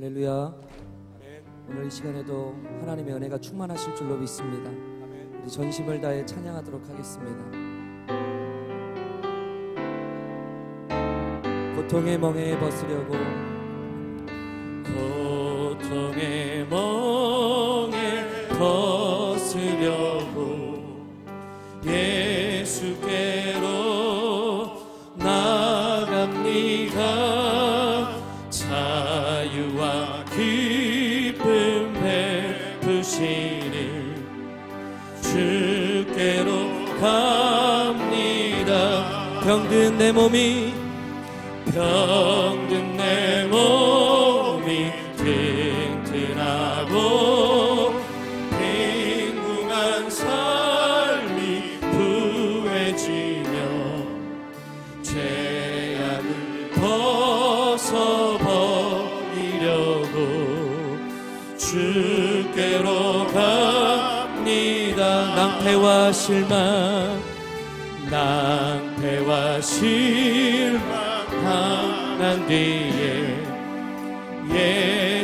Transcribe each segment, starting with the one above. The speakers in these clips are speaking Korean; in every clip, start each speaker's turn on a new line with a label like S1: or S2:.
S1: 할렐루야. 오늘 이 시간에도 하나님의 은혜가 충만하실 줄로 믿습니다. 우리 전심을 다해 찬양하도록 하겠습니다. 고통의 멍에 벗으려고,
S2: 고통의 멍에 벗으려고 예수께로 나갑니다. 자유와 기쁨 베푸시니 주께로 갑니다.
S1: 병든 내 몸이
S2: 튼튼하고 빈궁한 삶이 부해지며 죄악을 벗어버리려고 주께로 갑니다.
S1: 낭패와 실망
S2: 난 뒤에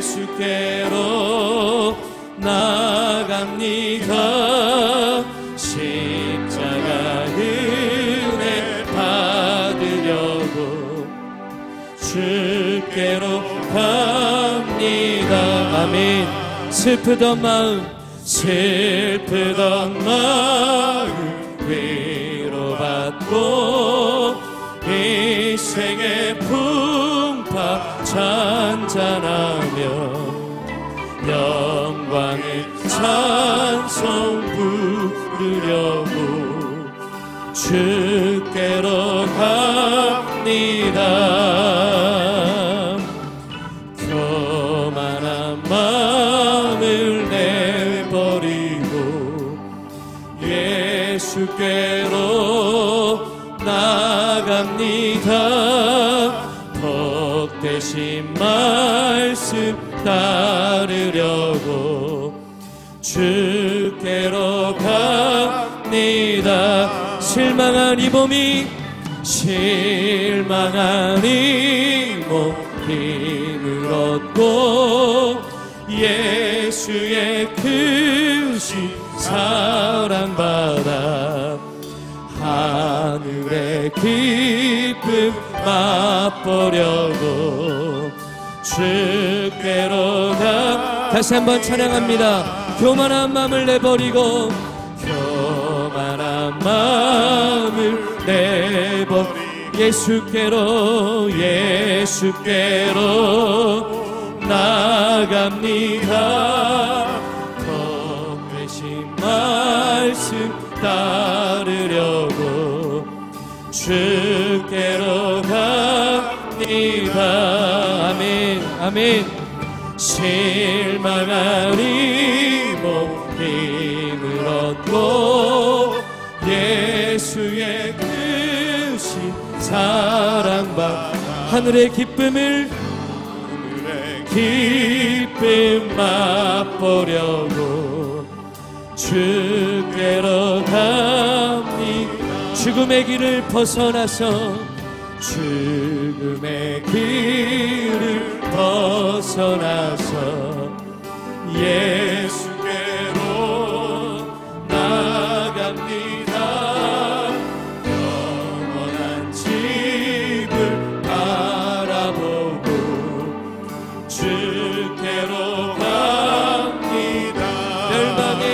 S2: 예수께로 나갑니다. 십자가 은혜 받으려고 주께로 갑니다.
S1: 아멘. 슬프던 마음
S2: 위로받고 인생의 풍파 잔잔하며 영광의 찬송 부르려고 주께로 갑니다. 교만한 마음을 내버리고 예수께로 나갑니다. 복되신 말씀 따르려고 주께로 갑니다.
S1: 실망한 이 몸이
S2: 힘을 얻고 예수의 크신 사랑받아 하늘의 기쁨 맛보려고 주께로 가.
S1: 다시 한번 찬양합니다. 교만한 마음을 내버리고 예수께로
S2: 나갑니다. 복되신 말씀 따르려고 주께로 갑니다.
S1: 아멘. 아멘.
S2: 실망한 이 몸 힘을 얻고 예수의 크신 사랑받아
S1: 하늘의 기쁨
S2: 맛보려고 주께로 갑니다.
S1: 죽음의 길을 벗어나서
S2: 예수께로 나갑니다. 영원한 집을 바라보고 주께로 갑니다. 멸망의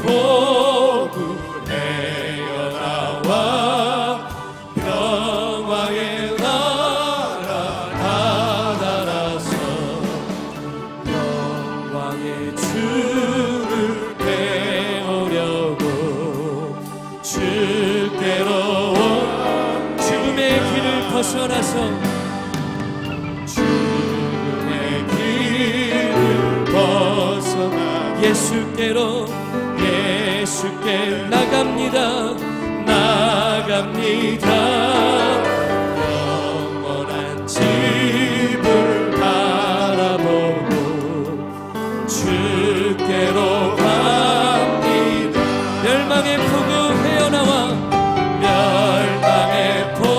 S2: 폭우 헤어나와 평화의 나라 다다라서 영광의 주를 배우려고 주께로
S1: 죽음의 길을 벗어나서 예수께로 나갑니다.
S2: 영원한 집을 바라보고 주께로 갑니다.
S1: 멸망의 폭우 헤어나와
S2: 멸망의 폭우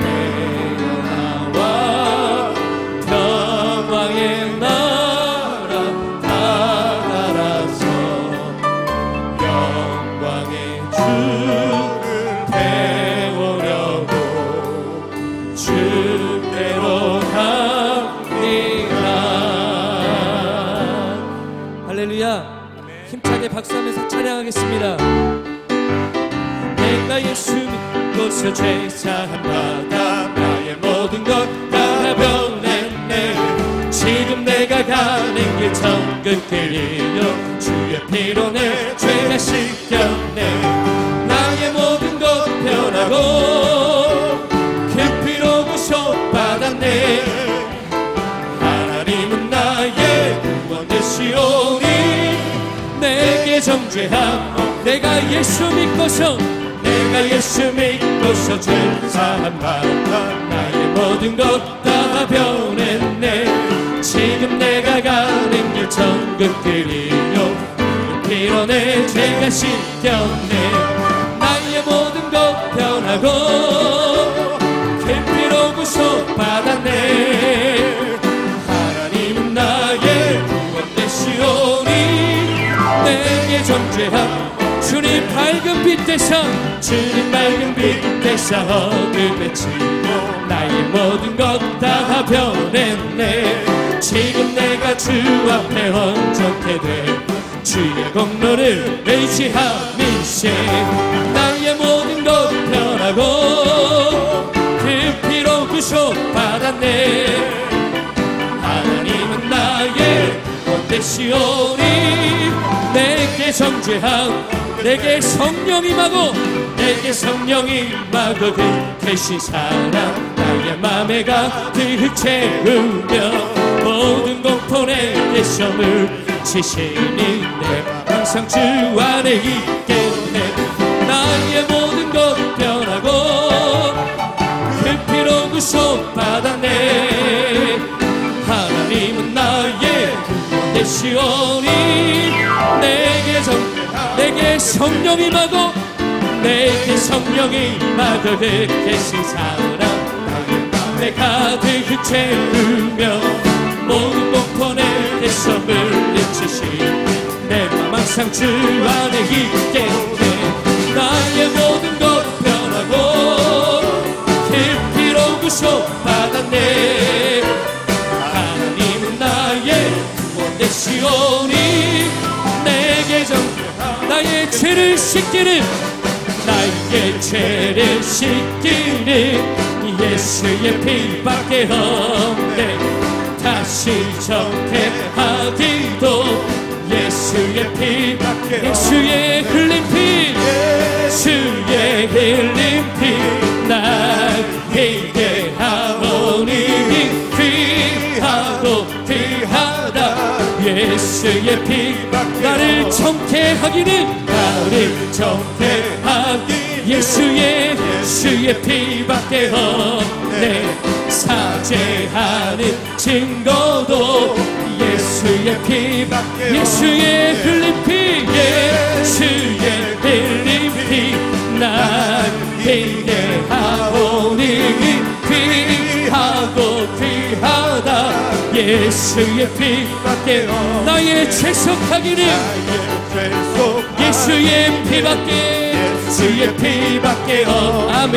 S2: 헤어나와
S1: 박수하면서 찬양하겠습니다. 내가 예수 믿고서 죄 사함 받아 나의 모든 것 다 변했네. 지금 내가 가는 길 천국 길이요 주의 피로 내 죄가 씻겼네. 나의 모든 것 변하고 그 피로 구속받았네. 하나님은 나의 구원 되시오니 내게 정죄함. 내가 예수 믿고서 죄 사함 받아 나의 모든 것 다 변했네. 지금 내가 가는 길 천국 길이요 그 피로 내 죄가 씻겼네. 나의 모든 것 변하고 그 피로 구속받았네. 하나님은 나의 구원 되시오니 내게 정죄함. 주님 밝은 빛 대상, 주님 밝은 빛 대상 어둠 외치고 나의 모든 것 다 변했네. 지금 내가 주 앞에 온전케 돼 주의 공로를 의지함이세. 나의 모든 것 변하고 그 피로 구속받았네. 하나님은 나의 구원 되시오니 내게 정죄함. 내게 성령이 임하고 그 계신 사랑 나의 맘에 가득 채우며 모든 공포의 대성을 지시니 내 항상 주 안에 있겠네. 나의 모든 것 변하고 그 피로 구속받았네. 하나님은 나의 구원 되시오니 내게 성령이 임하고 그 계신 사랑 나의 맘에 가득 채우며 모든 공포의 대성을 잊으시 내 맘 항상 주 안에 있겠네. 나의 모든 것 변하고 그 피로 구속받았네. 하나님은 나의 구원 되시오니 내게 나의 죄를 씻기는 예수의 피밖에 없네. 다시 정죄하기도 예수의 피, 예수의 흘린 피, 예수의 흘린 피 날 피게 하오니 피하고 피하다. 예수의 피 나를 정죄하기는 예수의 피밖에 없네. 사죄하는 증거도 예수의 피밖에 예수의 흘린 피, 예수의 흘린 피 날 피게 하오니 피하고 피하다. 예수의 피밖에 나의 최속하기는 예수의 피밖에 아멘.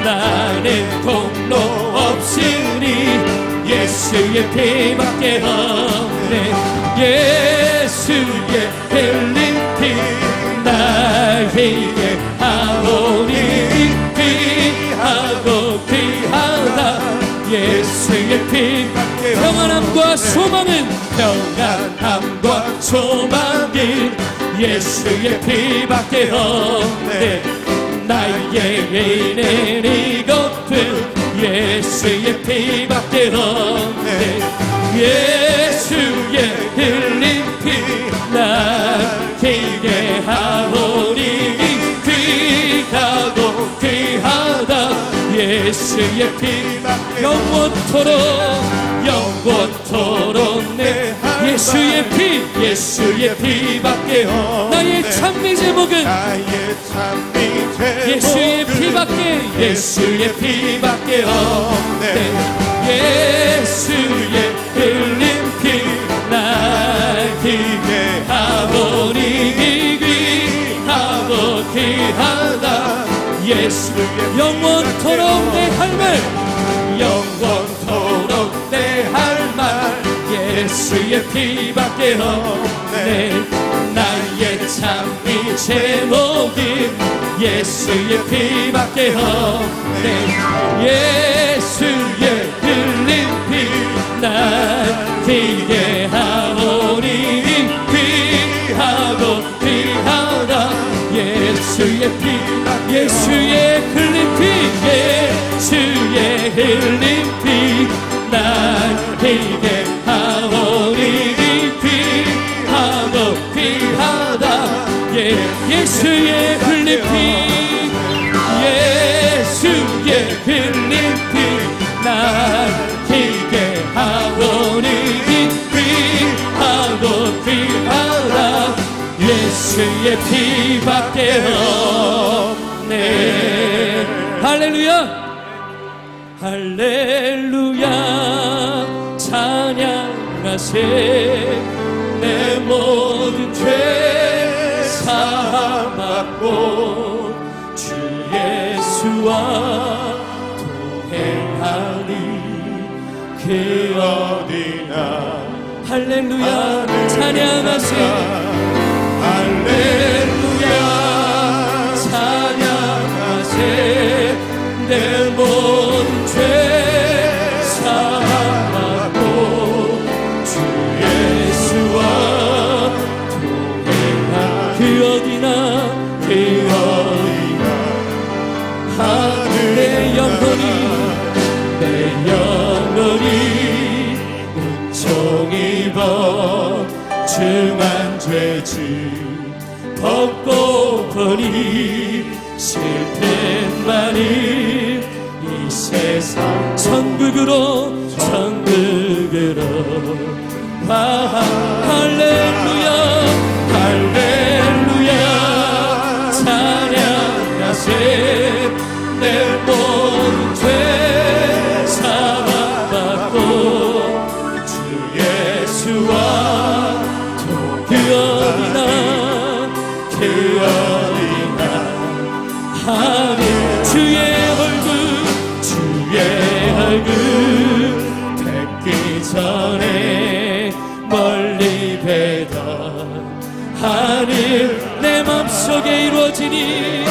S1: 나는 공로 없으니 예수의 피밖에 없네. 예수의 흘린 피 나에게 하오니 피하고 피하다. 예수의 피 평안함과 소망은 예수의 피밖에 없네. 나의 의는 이것들 예수의 피밖에 없네. 예수의 흘린 피 날 피게 하오니 피하고 피하다. 예수의 피 영원토록 내 예수의 피밖에 없네. 나의 찬미 제목은 예수의 피밖에 없네. 예수의 흘린 피 날 피게 하오니 귀하고 귀하다. 예수의 영원토록 내 할 말 예수의 피밖에 없네. 나의 참이 제목이 예수의 피밖에 없네. 예수의 흘린 피 날 피게 하오니 피하고 피하다. 예수의 피 예수의 흘린 피 예수의 흘린 피 날 피게 하오니 피하고 피하다. 예수의 흘린 피 예수의 흘린 피 날 피게 하오니 피하고 피하다. 예수의 피밖에 없네. 할렐루야 할렐루야 찬양하세. 내 모든 죄 사함받고 주 예수와 동행하니 그 어디나. 할렐루야 찬양하세. 할렐루야 찬양하세. 내 모든 죄 사함받고 주 예수와 동행하니 그 어디나 그 어디나. 하늘의 영혼이 내 영혼이 은총 입어 중한 죄질 벗고 보니 실패만이 이 세상 천국으로 할렐루야 할렐루야 찬양하세. 내 모든 죄 사함받고 주 예수와 그 어디나 그 어디나. 하늘 주의 얼굴 뵙기 전에 멀리 뵈던 하늘 내 맘속에 이루어지니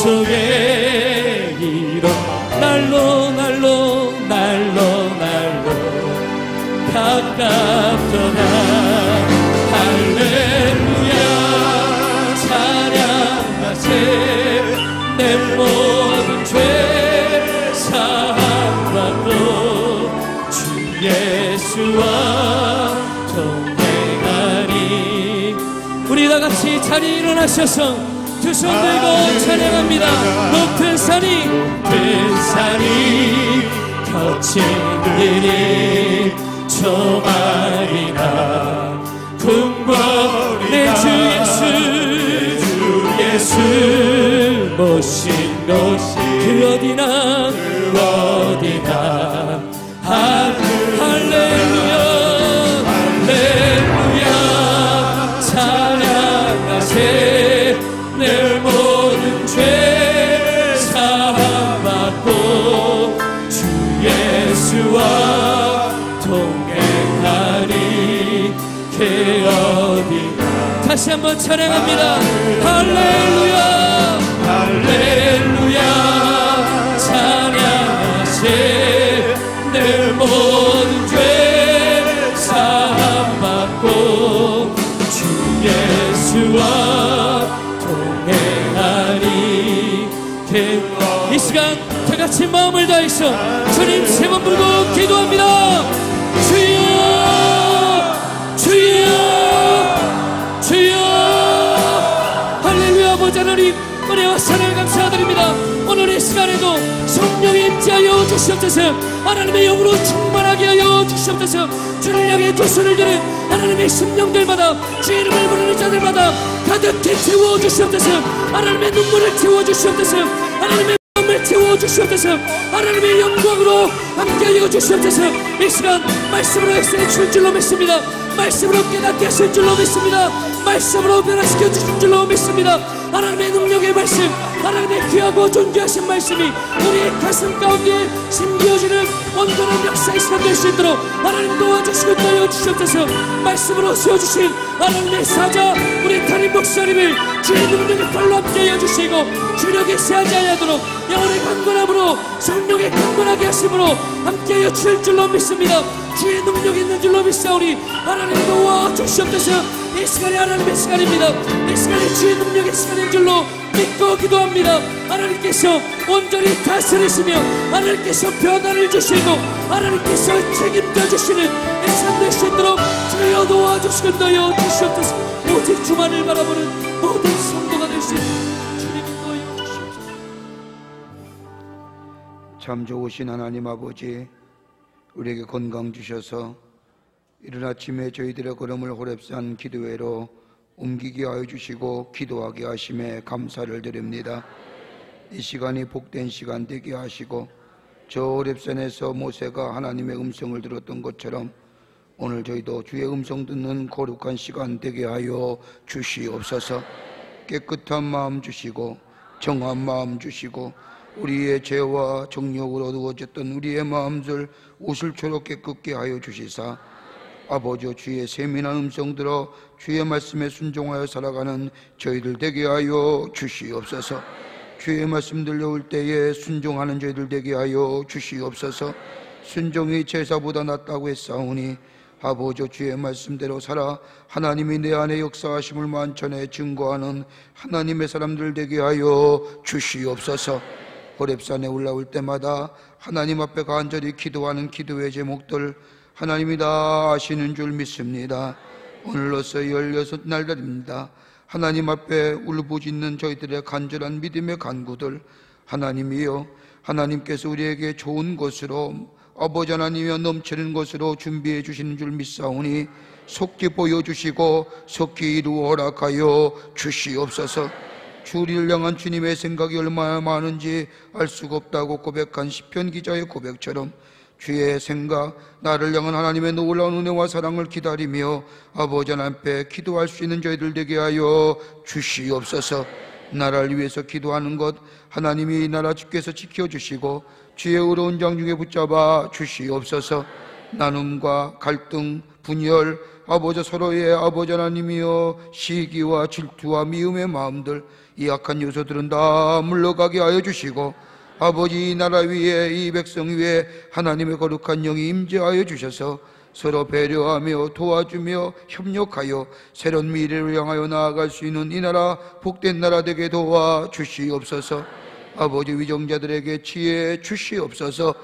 S1: 속에 이뤄 날로 가깝도다. 할렐루야 찬양하세. 내 모든 죄 사함받고 주 예수와 동행하니. 우리 다같이 자리에 일어나셔서 두 손 들고 찬양합니다. 높은 산이 거친 일이 조말이나 궁궐 내 주 예수 모신 곳 그 어디나 할렐루야 할렐루야 찬양하세. 내 모든 죄 사함받고 주 예수와 동행하니 그 어디나. 다시 한번 찬양합니다. 할렐루야 할렐루야 찬양하세. 내 모든 죄 사함받고 주 예수와 동행하니. 이 시간 다같이 마음을 다해서 주님 세 번 부르고 기도합니다. 주여 주여 주여. 할렐루야. 아버지 하나님 은혜와 사랑을 감사드립니다. 오늘 이 시간에도 성령이 임재하여 주시옵소서. 하나님의 영으로 충만하게 하여 주시옵소서. 주를 향해 두 손을 드는 하나님의 심령들마다 주 이름을 부르는 자들마다 가득히 채워주시옵소서. 하나님의 눈물을 채워주시옵소서. 하나님의 마음을 채워주시옵소서. 하나님의 영광으로 함께하여 주시옵소서. 이 시간 말씀으로 엑셀에 줄 줄로 믿습니다. 말씀으로 깨닫게 하실 줄로 믿습니다. 말씀으로 변화시켜 주실 줄로 믿습니다. 하나님의 능력의 말씀, 하나님의 귀하고 존귀하신 말씀이 우리의 가슴 가운데 심겨지는 온전한 역사의 시간 될 수 있도록 하나님 도와주시고 인도하여 주시옵소서. 말씀으로 세워주신 하나님의 사자 우리 담임 목사님을 주의 능력의 팔로 함께하여 주시고 주력에 세하지 아니하도록 영혼의 강건함으로 성령의 강건하게 하심으로 함께하여 주실 줄로 믿습니다. 주의 능력이 있는 줄로 믿사오니 하나님 도와주시옵소서. 이 시간이 하나님의 시간입니다. 이 시간이 주의 능력의 시간인 줄로 믿고 기도합니다. 하나님께서 온전히 다스리시며 하나님께서 변화를 주시고 하나님께서 책임져 주시는 이 시간 될 수 있도록 주여 도와주시고 인도하여 주시옵소서. 오직 주만을 바라보는 모든 성도가 될 수 있는 주님 인도하여 주시옵소서.
S3: 참 좋으신 하나님 아버지, 우리에게 건강 주셔서 이른 아침에 저희들의 걸음을 호렙산 기도회로 옮기게 하여 주시고 기도하게 하심에 감사를 드립니다. 이 시간이 복된 시간 되게 하시고 저 호렙산에서 모세가 하나님의 음성을 들었던 것처럼 오늘 저희도 주의 음성 듣는 거룩한 시간 되게 하여 주시옵소서. 깨끗한 마음 주시고 정한 마음 주시고 우리의 죄와 정욕으로 어두워졌던 우리의 마음들 우슬초록 깨끗게 하여 주시사 아버지 주의 세밀한 음성 들어 주의 말씀에 순종하여 살아가는 저희들 되게 하여 주시옵소서. 주의 말씀 들려올 때에 순종하는 저희들 되게 하여 주시옵소서. 순종이 제사보다 낫다고 했사오니 아버지 주의 말씀대로 살아 하나님이 내 안에 역사하심을 만천에 증거하는 하나님의 사람들 되게 하여 주시옵소서. 호렙산에 올라올 때마다 하나님 앞에 간절히 기도하는 기도의 제목들 하나님이 다 아시는 줄 믿습니다. 오늘로서 16날입니다. 하나님 앞에 울부짖는 저희들의 간절한 믿음의 간구들 하나님이여, 하나님께서 우리에게 좋은 것으로 아버지 하나님이여 넘치는 것으로 준비해 주시는 줄 믿사오니 속히 보여주시고 속히 이루어 허락하여 주시옵소서. 주를 향한 주님의 생각이 얼마나 많은지 알 수가 없다고 고백한 시편 기자의 고백처럼 주의 생각, 나를 향한 하나님의 놀라운 은혜와 사랑을 기다리며 아버지 하나님 앞에 기도할 수 있는 저희들 되게 하여 주시옵소서. 나라를 위해서 기도하는 것 하나님이 이 나라 주께서 지켜주시고 주의 의로운 장 중에 붙잡아 주시옵소서. 나눔과 갈등, 분열, 아버지 서로의 아버지 하나님이여 시기와 질투와 미움의 마음들 이 악한 요소들은 다 물러가게 하여 주시고 아버지 이 나라 위에 이 백성 위에 하나님의 거룩한 영이 임재하여 주셔서 서로 배려하며 도와주며 협력하여 새로운 미래를 향하여 나아갈 수 있는 이 나라 복된 나라 되게 도와주시옵소서. 아버지 위정자들에게 지혜 주시옵소서.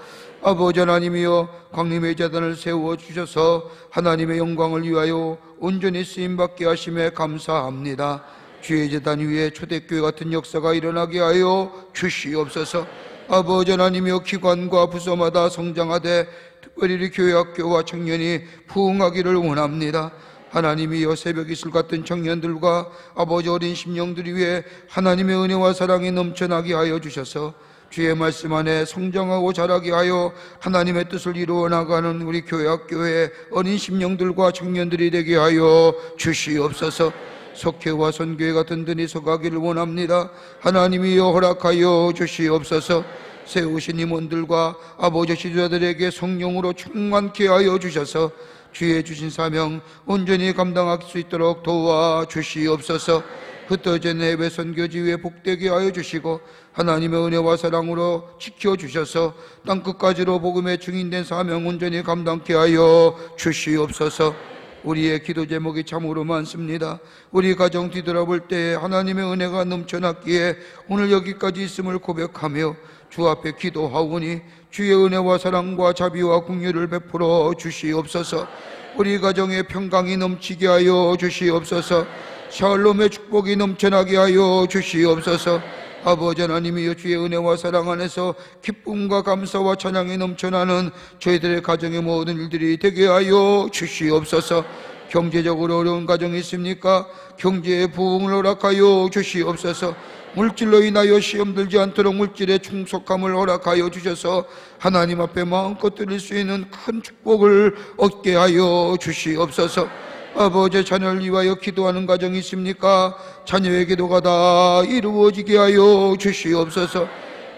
S3: 아버지 하나님이여 광림의 제단을 세워주셔서 하나님의 영광을 위하여 온전히 쓰임받게 하심에 감사합니다. 주의 제단 위에 초대교회 같은 역사가 일어나게 하여 주시옵소서. 아버지 하나님이여 기관과 부서마다 성장하되 특별히 우리 교회학교와 청년이 부흥하기를 원합니다. 하나님이여 새벽 이슬 같은 청년들과 아버지 어린 심령들 위해 하나님의 은혜와 사랑이 넘쳐나게 하여 주셔서 주의 말씀 안에 성장하고 자라게 하여 하나님의 뜻을 이루어 나가는 우리 교회학교의 어린 심령들과 청년들이 되게 하여 주시옵소서. 석회와 선교회 같은 데니 서가기를 원합니다. 하나님이여 허락하여 주시옵소서. 세우신 임원들과 아버지 지도자들에게 성령으로 충만케 하여 주셔서 주의 주신 사명 온전히 감당할 수 있도록 도와주시옵소서. 흩어진 해외 선교지 위에 복되게 하여 주시고 하나님의 은혜와 사랑으로 지켜주셔서 땅끝까지로 복음의 증인된 사명 온전히 감당케 하여 주시옵소서. 우리의 기도 제목이 참으로 많습니다. 우리 가정 뒤돌아볼 때 하나님의 은혜가 넘쳐났기에 오늘 여기까지 있음을 고백하며 주 앞에 기도하오니 주의 은혜와 사랑과 자비와 긍휼을 베풀어 주시옵소서. 우리 가정에 평강이 넘치게 하여 주시옵소서. 샬롬의 축복이 넘쳐나게 하여 주시옵소서. 아버지 하나님이여 주의 은혜와 사랑 안에서 기쁨과 감사와 찬양이 넘쳐나는 저희들의 가정의 모든 일들이 되게 하여 주시옵소서. 경제적으로 어려운 가정이 있습니까? 경제의 부흥을 허락하여 주시옵소서. 물질로 인하여 시험 들지 않도록 물질의 충속함을 허락하여 주셔서 하나님 앞에 마음껏 드릴 수 있는 큰 축복을 얻게 하여 주시옵소서. 아버지, 자녀를 위하여 기도하는 가정이 있습니까? 자녀의 기도가 다 이루어지게 하여 주시옵소서.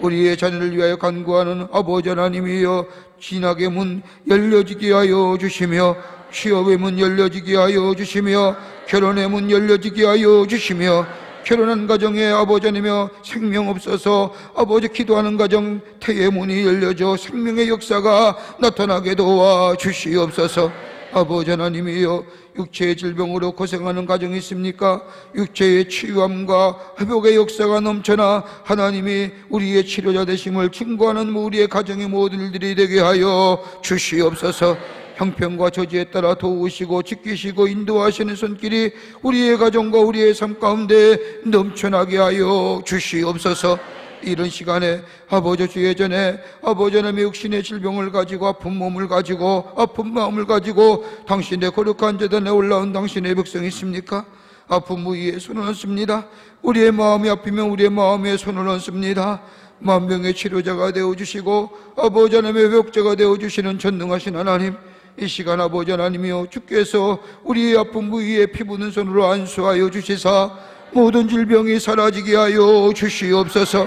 S3: 우리의 자녀를 위하여 간구하는 아버지 하나님이여, 진학의 문 열려지게 하여 주시며, 취업의 문 열려지게 하여 주시며, 결혼의 문 열려지게 하여 주시며, 결혼한 가정에 아버지 하나님이여 생명 없어서 아버지 기도하는 가정 태의 문이 열려져 생명의 역사가 나타나게 도와 주시옵소서. 아버지 하나님이여, 육체의 질병으로 고생하는 가정이 있습니까? 육체의 치유함과 회복의 역사가 넘쳐나 하나님이 우리의 치료자 되심을 증거하는 우리의 가정의 모든 일들이 되게 하여 주시옵소서. 형편과 저지에 따라 도우시고 지키시고 인도하시는 손길이 우리의 가정과 우리의 삶 가운데 넘쳐나게 하여 주시옵소서. 이런 시간에 아버지, 주의 전에 아버지 하나님의 육신의 질병을 가지고 아픈 몸을 가지고 아픈 마음을 가지고 당신의 거룩한 제단에 올라온 당신의 백성이 있습니까? 아픈 부위에 손을 얹습니다. 우리의 마음이 아프면 우리의 마음에 손을 얹습니다. 만병의 치료자가 되어주시고 아버지 하나님의 회복자가 되어주시는 전능하신 하나님, 이 시간 아버지 하나님이여, 주께서 우리의 아픈 부위에 피 부는 손으로 안수하여 주시사 모든 질병이 사라지게 하여 주시옵소서.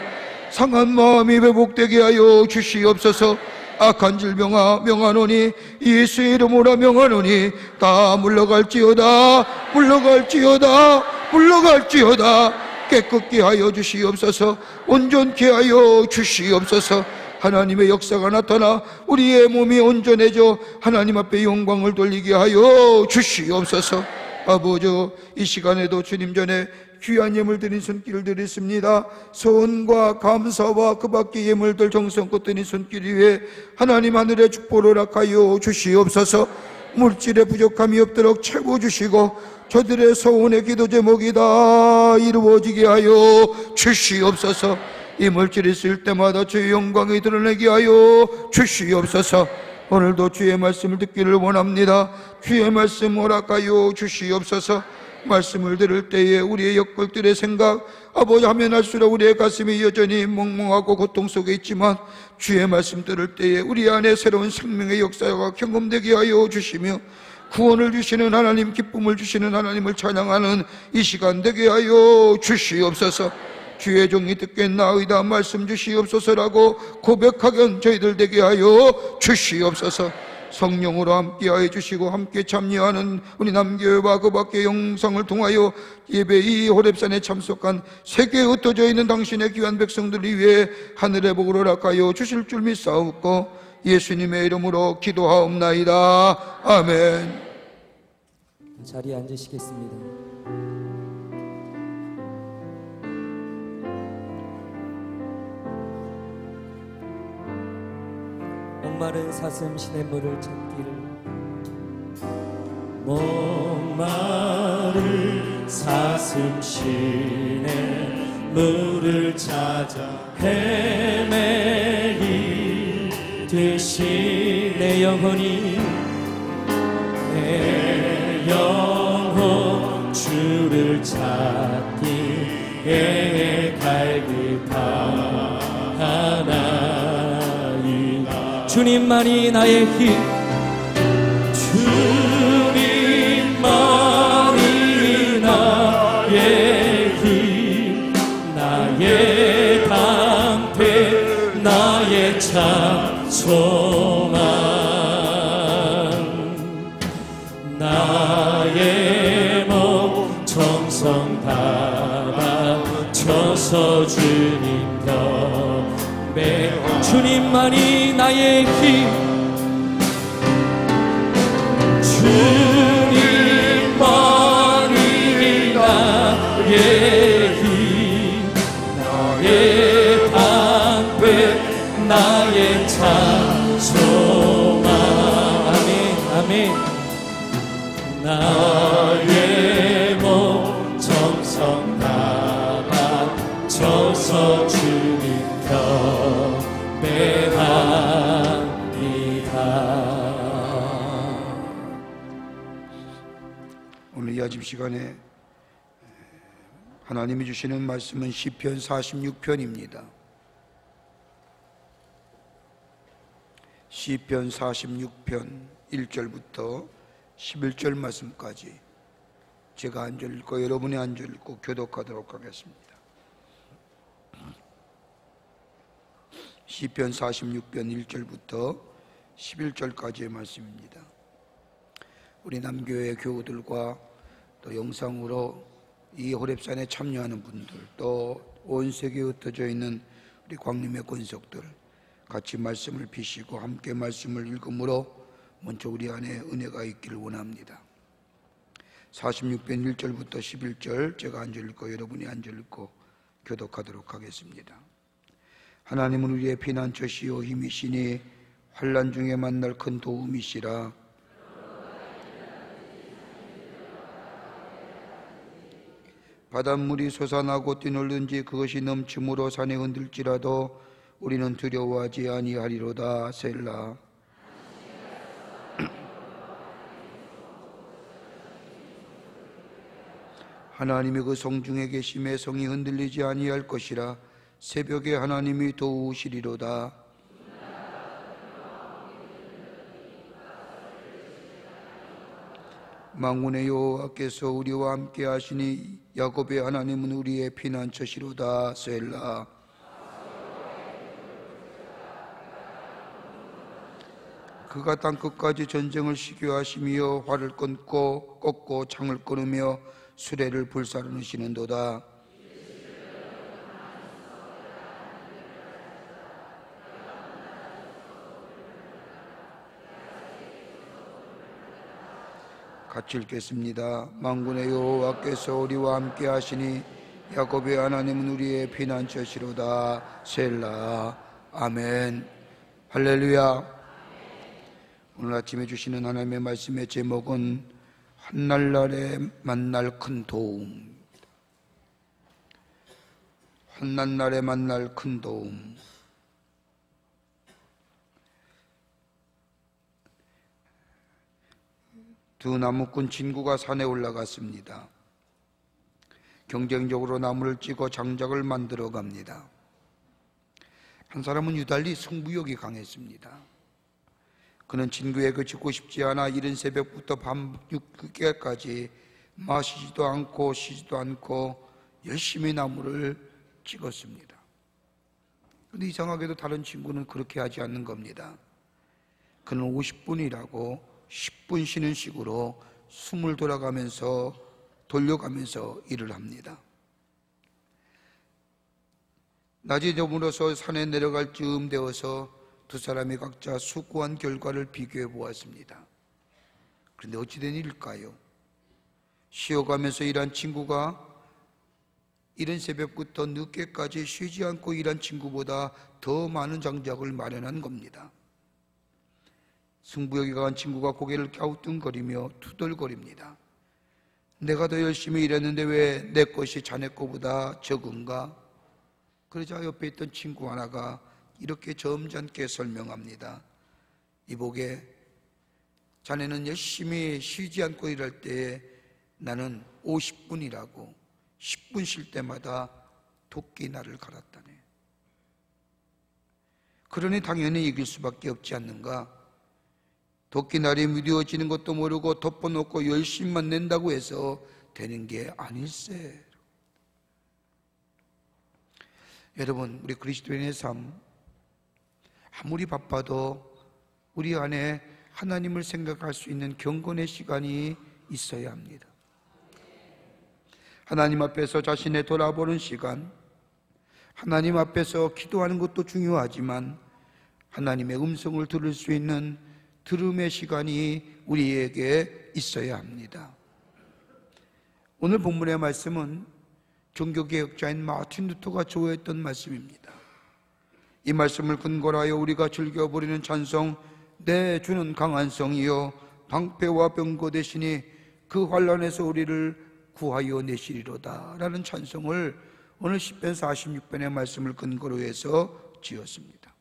S3: 상한 마음이 회복되게 하여 주시옵소서. 악한 질병아 명하노니, 예수의 이름으로 명하노니 다 물러갈지어다, 물러갈지어다, 물러갈지어다. 깨끗게 하여 주시옵소서. 온전케 하여 주시옵소서. 하나님의 역사가 나타나 우리의 몸이 온전해져 하나님 앞에 영광을 돌리게 하여 주시옵소서. 아버지, 이 시간에도 주님 전에 귀한 예물 드린 손길을 드렸습니다. 소원과 감사와 그 밖의 예물들 정성껏 드린 손길 위에 하나님 하늘의 축복을 허락하여 주시옵소서. 물질의 부족함이 없도록 채워주시고 저들의 소원의 기도 제목이 다 이루어지게 하여 주시옵소서. 이 물질이 있을 때마다 주의 영광이 드러내게 하여 주시옵소서. 오늘도 주의 말씀을 듣기를 원합니다. 주의 말씀 허락하여 주시옵소서. 말씀을 들을 때에 우리의 역걸들의 생각 아버지 하면 할수록 우리의 가슴이 여전히 멍멍하고 고통 속에 있지만 주의 말씀 들을 때에 우리 안에 새로운 생명의 역사가 경험되게 하여 주시며 구원을 주시는 하나님, 기쁨을 주시는 하나님을 찬양하는 이 시간 되게 하여 주시옵소서. 주의 종이 듣겠나이다 말씀 주시옵소서라고 고백하게 저희들 되게 하여 주시옵소서. 성령으로 함께하여 주시고 함께 참여하는 우리 남교회와 그 밖의 영상을 통하여 예배 이 호렙산에 참석한 세계에 흩어져 있는 당신의 귀한 백성들을 위해 하늘의 복을 허락하여 주실 줄 믿사옵고 예수님의 이름으로 기도하옵나이다. 아멘.
S1: 자리에 앉으시겠습니다. 목마른 사슴 시냇물을 찾기를,
S2: 목마른 사슴 시냇물을 찾아 헤매이듯이
S1: 내 영혼이
S2: 내 영혼 주를 찾기에 갈급하나
S1: 주님만이 나의 힘,
S2: 주님만이 나의 힘, 나의 방패, 나의 참 소망, 나의 몸 정성 다 바쳐서 주님 곁에
S1: 주님만이 나의 힘,
S2: 주님만이 나의 힘, 나의 방패, 나의 참 소망.
S1: 아멘, 아멘.
S2: 나의 몸 정성 다 바쳐서 주님 곁에 합니다.
S3: 아침 시간에 하나님이 주시는 말씀은 시편 46편입니다. 시편 46편 1절부터 11절 말씀까지 제가 한 절 읽고 여러분이 한 절 읽고 교독하도록 하겠습니다. 시편 46편 1절부터 11절까지의 말씀입니다. 우리 남교회 교우들과 또 영상으로 이 호렙산에 참여하는 분들, 또 온 세계에 흩어져 있는 우리 광림의 권속들 같이 말씀을 비시고 함께 말씀을 읽음으로 먼저 우리 안에 은혜가 있기를 원합니다. 46편 1절부터 11절 제가 한 절 읽고 여러분이 한 절 읽고 교독하도록 하겠습니다. 하나님은 우리의 피난처시요 힘이시니 환난 중에 만날 큰 도움이시라. 바닷물이 솟아나고 뛰놀든지 그것이 넘침으로 산에 흔들지라도 우리는 두려워하지 아니하리로다. 셀라. 하나님의 그 성중에 계심에 성이 흔들리지 아니할 것이라. 새벽에 하나님이 도우시리로다. 만군의 여호와께서 우리와 함께 하시니 야곱의 하나님은 우리의 피난처시로다. 셀라. 그가 땅끝까지 전쟁을 시교하시며 활을 꺾고 창을 끊으며 수레를 불사르시는도다. 같이 읽겠습니다. 만군의 여호와께서 우리와 함께 하시니 야곱의 하나님은 우리의 피난처시로다. 셀라. 아멘. 할렐루야. 오늘 아침에 주시는 하나님의 말씀의 제목은 환난날에 만날 큰 도움. 환난날에 만날 큰 도움. 두 나무꾼 친구가 산에 올라갔습니다. 경쟁적으로 나무를 찌고 장작을 만들어 갑니다. 한 사람은 유달리 승부욕이 강했습니다. 그는 친구에게 죽고 싶지 않아 이른 새벽부터 밤 늦게까지 마시지도 않고 쉬지도 않고 열심히 나무를 찍었습니다. 그런데 이상하게도 다른 친구는 그렇게 하지 않는 겁니다. 그는 50분이라고 10분 쉬는 식으로 숨을 돌려가면서 일을 합니다. 낮이 저물어서 산에 내려갈 즈음 되어서 두 사람이 각자 수고한 결과를 비교해 보았습니다. 그런데 어찌된 일일까요? 쉬어가면서 일한 친구가 이른 새벽부터 늦게까지 쉬지 않고 일한 친구보다 더 많은 장작을 마련한 겁니다. 승부욕이 강한 친구가 고개를 갸우뚱거리며 투덜거립니다. 내가 더 열심히 일했는데 왜 내 것이 자네 거보다 적은가? 그러자 옆에 있던 친구 하나가 이렇게 점잖게 설명합니다. 이보게, 자네는 열심히 쉬지 않고 일할 때에 나는 50분이라고 10분 쉴 때마다 도끼 날을 갈았다네. 그러니 당연히 이길 수밖에 없지 않는가? 도끼날이 미워지는 것도 모르고 덮어놓고 열심만 낸다고 해서 되는 게 아닐세. 여러분, 우리 그리스도인의 삶 아무리 바빠도 우리 안에 하나님을 생각할 수 있는 경건의 시간이 있어야 합니다. 하나님 앞에서 자신을 돌아보는 시간, 하나님 앞에서 기도하는 것도 중요하지만 하나님의 음성을 들을 수 있는 들음의 시간이 우리에게 있어야 합니다. 오늘 본문의 말씀은 종교개혁자인 마틴 루터가 좋아했던 말씀입니다. 이 말씀을 근거로 하여 우리가 즐겨 부르는 찬송, 내 주는 강한 성이요 방패와 병거 되시니 그 환난에서 우리를 구하여 내시리로다 라는 찬송을 오늘 시편 46편의 말씀을 근거로 해서 지었습니다.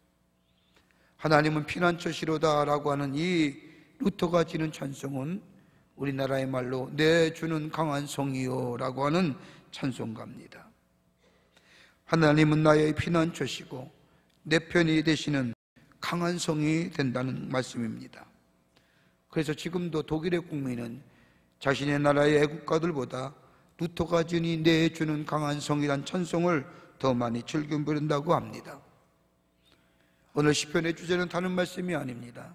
S3: 하나님은 피난처시로다 라고 하는 이 루터가 지는 찬송은 우리나라의 말로 내 주는 강한 성이요 라고 하는 찬송가입니다. 하나님은 나의 피난처시고 내 편이 되시는 강한 성이 된다는 말씀입니다. 그래서 지금도 독일의 국민은 자신의 나라의 애국가들보다 루터가 지니 내 주는 강한 성이란 찬송을 더 많이 즐겨 부른다고 합니다. 오늘 시편의 주제는 다른 말씀이 아닙니다.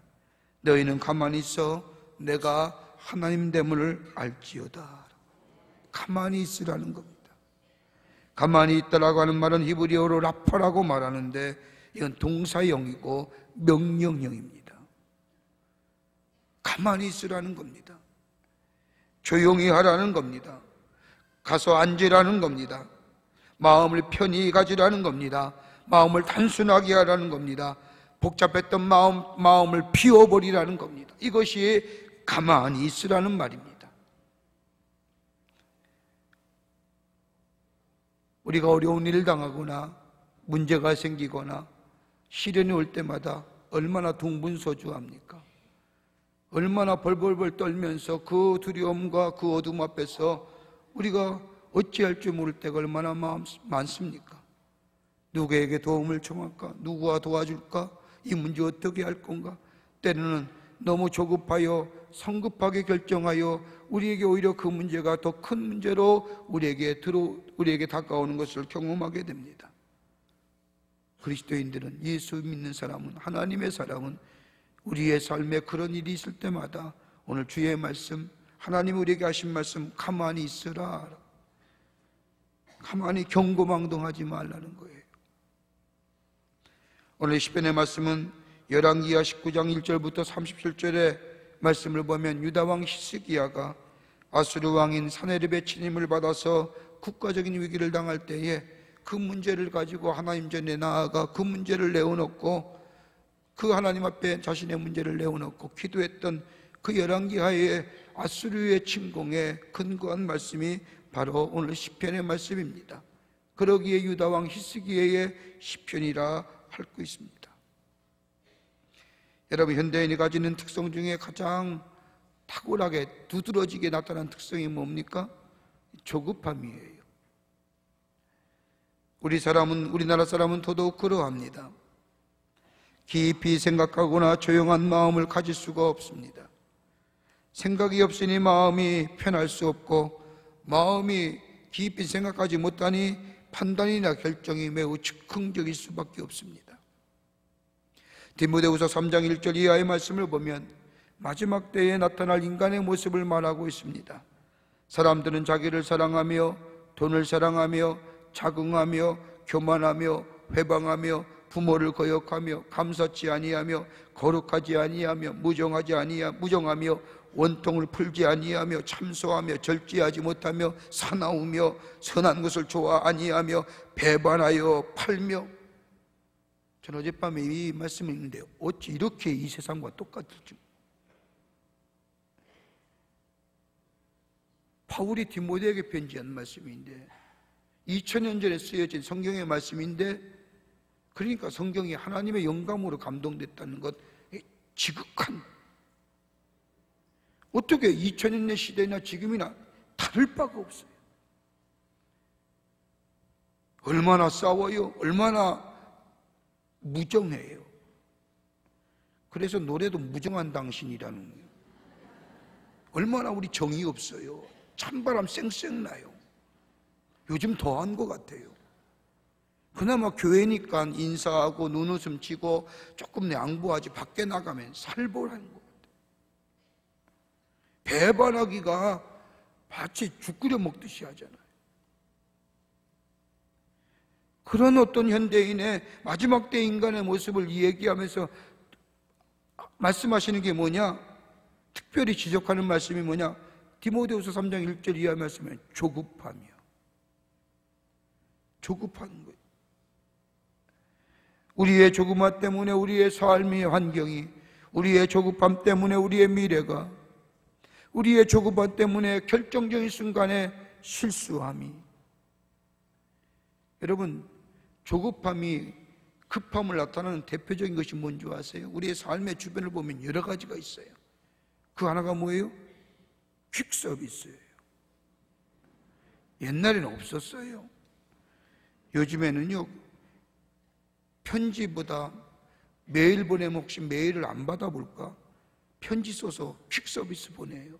S3: 너희는 가만히 있어 내가 하나님 됨을 알지어다. 가만히 있으라는 겁니다. 가만히 있다라고 하는 말은 히브리어로 라파라고 말하는데 이건 동사형이고 명령형입니다. 가만히 있으라는 겁니다. 조용히 하라는 겁니다. 가서 앉으라는 겁니다. 마음을 편히 가지라는 겁니다. 마음을 단순하게 하라는 겁니다. 복잡했던 마음을 비워버리라는 겁니다. 이것이 가만히 있으라는 말입니다. 우리가 어려운 일을 당하거나 문제가 생기거나 시련이 올 때마다 얼마나 동분서주합니까? 얼마나 벌벌벌 떨면서 그 두려움과 그 어둠 앞에서 우리가 어찌할 줄 모를 때가 얼마나 많습니까? 누구에게 도움을 청할까? 누구와 도와줄까? 이 문제 어떻게 할 건가? 때로는 너무 조급하여 성급하게 결정하여 우리에게 오히려 그 문제가 더 큰 문제로 우리에게 다가오는 것을 경험하게 됩니다. 그리스도인들은, 예수 믿는 사람은, 하나님의 사람은 우리의 삶에 그런 일이 있을 때마다 오늘 주의 말씀, 하나님 우리에게 하신 말씀, 가만히 있으라, 가만히 경고망동하지 말라는 거예요. 오늘 시편의 말씀은 열왕기하 19장 1절부터 37절의 말씀을 보면 유다왕 히스기야가 아수르 왕인 사네립의 침입을 받아서 국가적인 위기를 당할 때에 그 문제를 가지고 하나님 전에 나아가 그 문제를 내어놓고 그 하나님 앞에 자신의 문제를 내어놓고 기도했던 그 열왕기하의 아수르의 침공에 근거한 말씀이 바로 오늘 시편의 말씀입니다. 그러기에 유다왕 히스기야의 시편이라 할 수 있습니다. 여러분, 현대인이 가지는 특성 중에 가장 탁월하게 두드러지게 나타난 특성이 뭡니까? 조급함이에요. 우리나라 사람은 더더욱 그러합니다. 깊이 생각하거나 조용한 마음을 가질 수가 없습니다. 생각이 없으니 마음이 편할 수 없고, 마음이 깊이 생각하지 못하니 판단이나 결정이 매우 즉흥적일 수밖에 없습니다. 디모데후서 3장 1절 이하의 말씀을 보면 마지막 때에 나타날 인간의 모습을 말하고 있습니다. 사람들은 자기를 사랑하며 돈을 사랑하며 자긍하며 교만하며 회방하며 부모를 거역하며 감사치 아니하며 거룩하지 아니하며 무정하며 원통을 풀지 아니하며 참소하며 절제하지 못하며 사나우며 선한 것을 좋아 아니하며 배반하여 팔며. 저는 어젯밤에 이 말씀을 읽는데 어찌 이렇게 이 세상과 똑같을지. 바울이 디모데에게 편지한 말씀인데 2000년 전에 쓰여진 성경의 말씀인데, 그러니까 성경이 하나님의 영감으로 감동됐다는 것, 지극한, 어떻게 2000년의 시대나 지금이나 다를 바가 없어요. 얼마나 싸워요, 얼마나 무정해요. 그래서 노래도 무정한 당신이라는 거예요. 얼마나 우리 정이 없어요. 찬바람 쌩쌩 나요. 요즘 더한 것 같아요. 그나마 교회니까 인사하고 눈웃음 치고 조금 양보하지, 밖에 나가면 살벌한 것 같아요. 배반하기가 마치 죽 끓여 먹듯이 하잖아요. 그런 어떤 현대인의 마지막 때 인간의 모습을 얘기하면서 말씀하시는 게 뭐냐? 특별히 지적하는 말씀이 뭐냐? 디모데후서 3장 1절 이하 말씀에 조급함이요. 조급한 거예요. 우리의 조급함 때문에 우리의 삶의 환경이, 우리의 조급함 때문에 우리의 미래가, 우리의 조급함 때문에 결정적인 순간에 실수함이. 여러분, 조급함이 급함을 나타내는 대표적인 것이 뭔지 아세요? 우리의 삶의 주변을 보면 여러 가지가 있어요. 그 하나가 뭐예요? 퀵 서비스예요. 옛날에는 없었어요. 요즘에는요, 편지보다 메일 보내면 혹시 메일을 안 받아볼까? 편지 써서 퀵 서비스 보내요.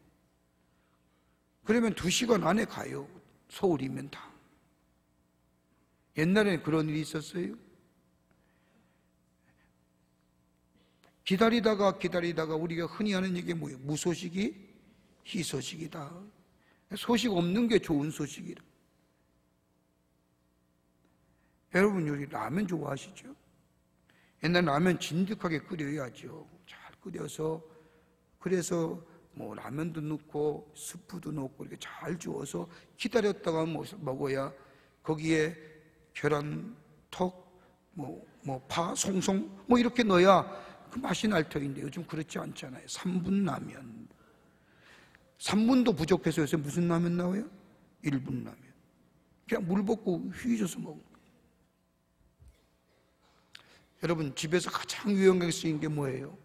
S3: 그러면 2시간 안에 가요. 서울이면 다. 옛날에는 그런 일이 있었어요. 기다리다가 우리가 흔히 하는 얘기 뭐예요? 무소식이 희소식이다. 소식 없는 게 좋은 소식이라. 여러분, 우리 라면 좋아하시죠? 옛날 라면 진득하게 끓여야죠. 잘 끓여서, 그래서 뭐 라면도 넣고 스프도 넣고 이렇게 잘 주어서 기다렸다가 먹어야 거기에 계란, 턱, 파, 송송 이렇게 넣어야 그 맛이 날 터인데 요즘 그렇지 않잖아요. 3분 라면. 3분도 부족해서 요새 무슨 라면 나와요? 1분 라면. 그냥 물 붓고 휘저어서 먹는 거예요. 여러분, 집에서 가장 유용하게 쓰인 게 뭐예요?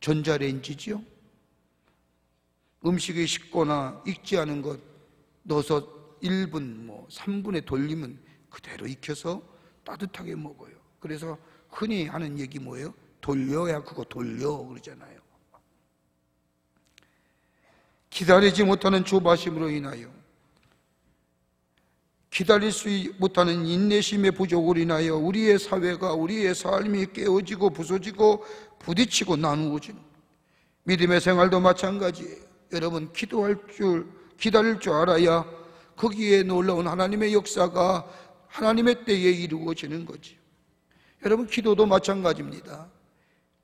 S3: 전자레인지지요? 음식이 식거나 익지 않은 것 넣어서 1분, 3분에 돌리면 그대로 익혀서 따뜻하게 먹어요. 그래서 흔히 하는 얘기 뭐예요? 돌려야 그거 돌려 그러잖아요. 기다리지 못하는 조바심으로 인하여, 기다릴 수 못하는 인내심의 부족으로 인하여 우리의 사회가, 우리의 삶이 깨어지고 부서지고 부딪히고 나누어지는, 믿음의 생활도 마찬가지예요. 여러분, 기다릴 줄 알아야 거기에 놀라운 하나님의 역사가 하나님의 때에 이루어지는 거지. 여러분, 기도도 마찬가지입니다.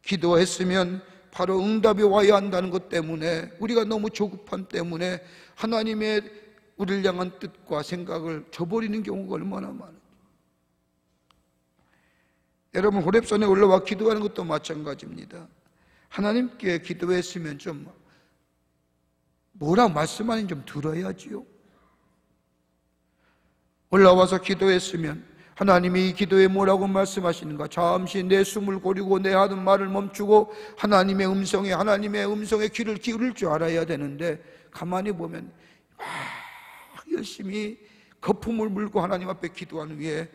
S3: 기도했으면 바로 응답이 와야 한다는 것 때문에, 우리가 너무 조급함 때문에 하나님의 우리를 향한 뜻과 생각을 저버리는 경우가 얼마나 많아요. 여러분, 호렙산에 올라와 기도하는 것도 마찬가지입니다. 하나님께 기도했으면 좀 뭐라고 말씀하는지 좀 들어야지요. 올라와서 기도했으면 하나님이 이 기도에 뭐라고 말씀하시는가, 잠시 내 숨을 고르고 내 하는 말을 멈추고 하나님의 음성에 귀를 기울일 줄 알아야 되는데, 가만히 보면 막 열심히 거품을 물고 하나님 앞에 기도하는 위에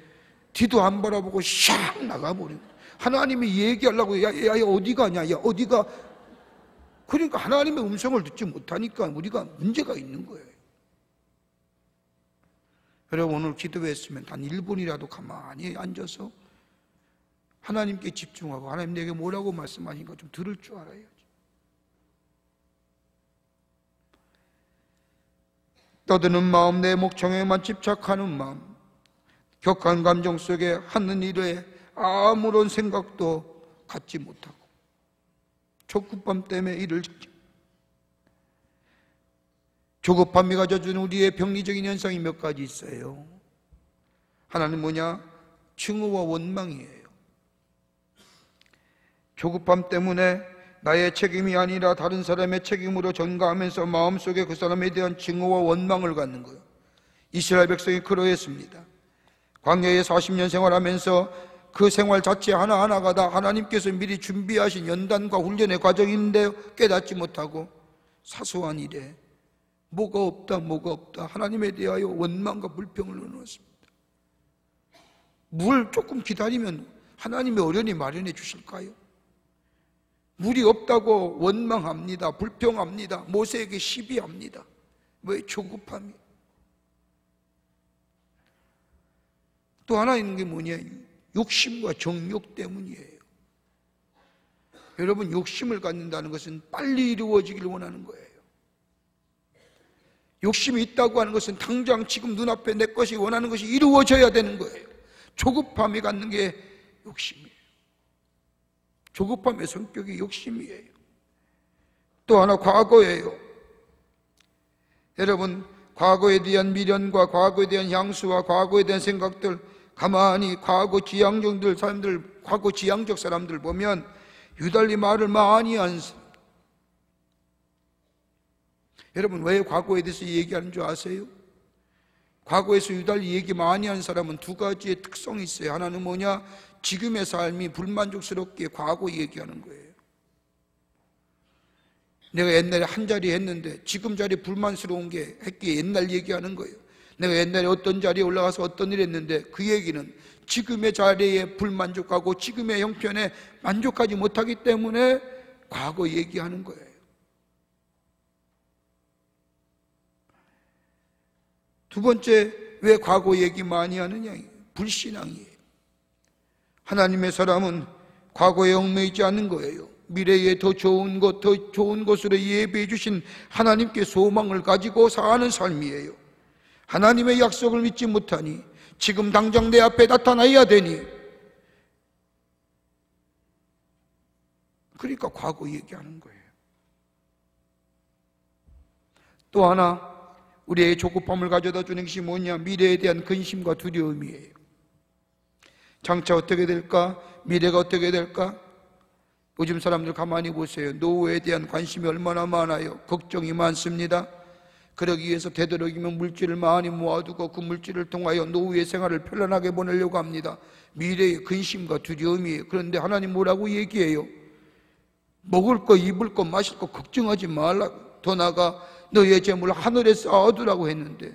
S3: 뒤도 안 바라보고 샥 나가버리고, 하나님이 얘기하려고 야 어디 가냐, 야 어디가, 그러니까 하나님의 음성을 듣지 못하니까 우리가 문제가 있는 거예요. 여러분, 오늘 기도했으면 단 1분이라도 가만히 앉아서 하나님께 집중하고 하나님 내게 뭐라고 말씀하시는가 좀 들을 줄 알아야지. 떠드는 마음, 내 목청에만 집착하는 마음, 격한 감정 속에 하는 일에 아무런 생각도 갖지 못하고 조급함 때문에 일을 조급함이 가져주는 우리의 병리적인 현상이 몇 가지 있어요. 하나는 뭐냐? 증오와 원망이에요. 조급함 때문에 나의 책임이 아니라 다른 사람의 책임으로 전가하면서 마음속에 그 사람에 대한 증오와 원망을 갖는 거예요. 이스라엘 백성이 그러했습니다. 광야에 40년 생활하면서 그 생활 자체 하나하나가 다 하나님께서 미리 준비하신 연단과 훈련의 과정인데 깨닫지 못하고 사소한 일에 뭐가 없다 하나님에 대하여 원망과 불평을 넣어놓습니다. 물 조금 기다리면 하나님이 어련히 마련해 주실까요? 물이 없다고 원망합니다. 불평합니다. 모세에게 시비합니다. 왜? 조급함이. 또 하나 있는 게 뭐냐? 욕심과 정욕 때문이에요. 여러분, 욕심을 갖는다는 것은 빨리 이루어지기를 원하는 거예요. 욕심이 있다고 하는 것은 당장 지금 눈앞에 내 것이 원하는 것이 이루어져야 되는 거예요. 조급함이 갖는 게 욕심이에요. 조급함의 성격이 욕심이에요. 또 하나 과거예요. 여러분, 과거에 대한 미련과 과거에 대한 향수와 과거에 대한 생각들, 가만히 과거 지향적 사람들 보면 유달리 말을 많이 하는 사람. 여러분, 왜 과거에 대해서 얘기하는 줄 아세요? 과거에서 유달리 얘기 많이 하는 사람은 두 가지의 특성이 있어요. 하나는 뭐냐? 지금의 삶이 불만족스럽게 과거 얘기하는 거예요. 내가 옛날에 한 자리 했는데 지금 자리 불만스러운 게 했기에 옛날 얘기하는 거예요. 내가 옛날에 어떤 자리에 올라가서 어떤 일 했는데 그 얘기는 지금의 자리에 불만족하고 지금의 형편에 만족하지 못하기 때문에 과거 얘기하는 거예요. 두 번째, 왜 과거 얘기 많이 하느냐? 불신앙이에요. 하나님의 사람은 과거에 얽매이지 않는 거예요. 미래에 더 좋은 것, 더 좋은 것으로 예비해 주신 하나님께 소망을 가지고 사는 삶이에요. 하나님의 약속을 믿지 못하니 지금 당장 내 앞에 나타나야 되니, 그러니까 과거 얘기하는 거예요. 또 하나, 우리의 조급함을 가져다 주는 것이 뭐냐? 미래에 대한 근심과 두려움이에요. 장차 어떻게 될까? 미래가 어떻게 될까? 요즘 사람들 가만히 보세요. 노후에 대한 관심이 얼마나 많아요. 걱정이 많습니다. 그러기 위해서 되도록이면 물질을 많이 모아두고 그 물질을 통하여 노후의 생활을 편안하게 보내려고 합니다. 미래의 근심과 두려움이에요. 그런데 하나님 뭐라고 얘기해요? 먹을 거, 입을 거, 마실 거 걱정하지 말라고. 더 나아가 너의 재물을 하늘에 쌓아두라고 했는데,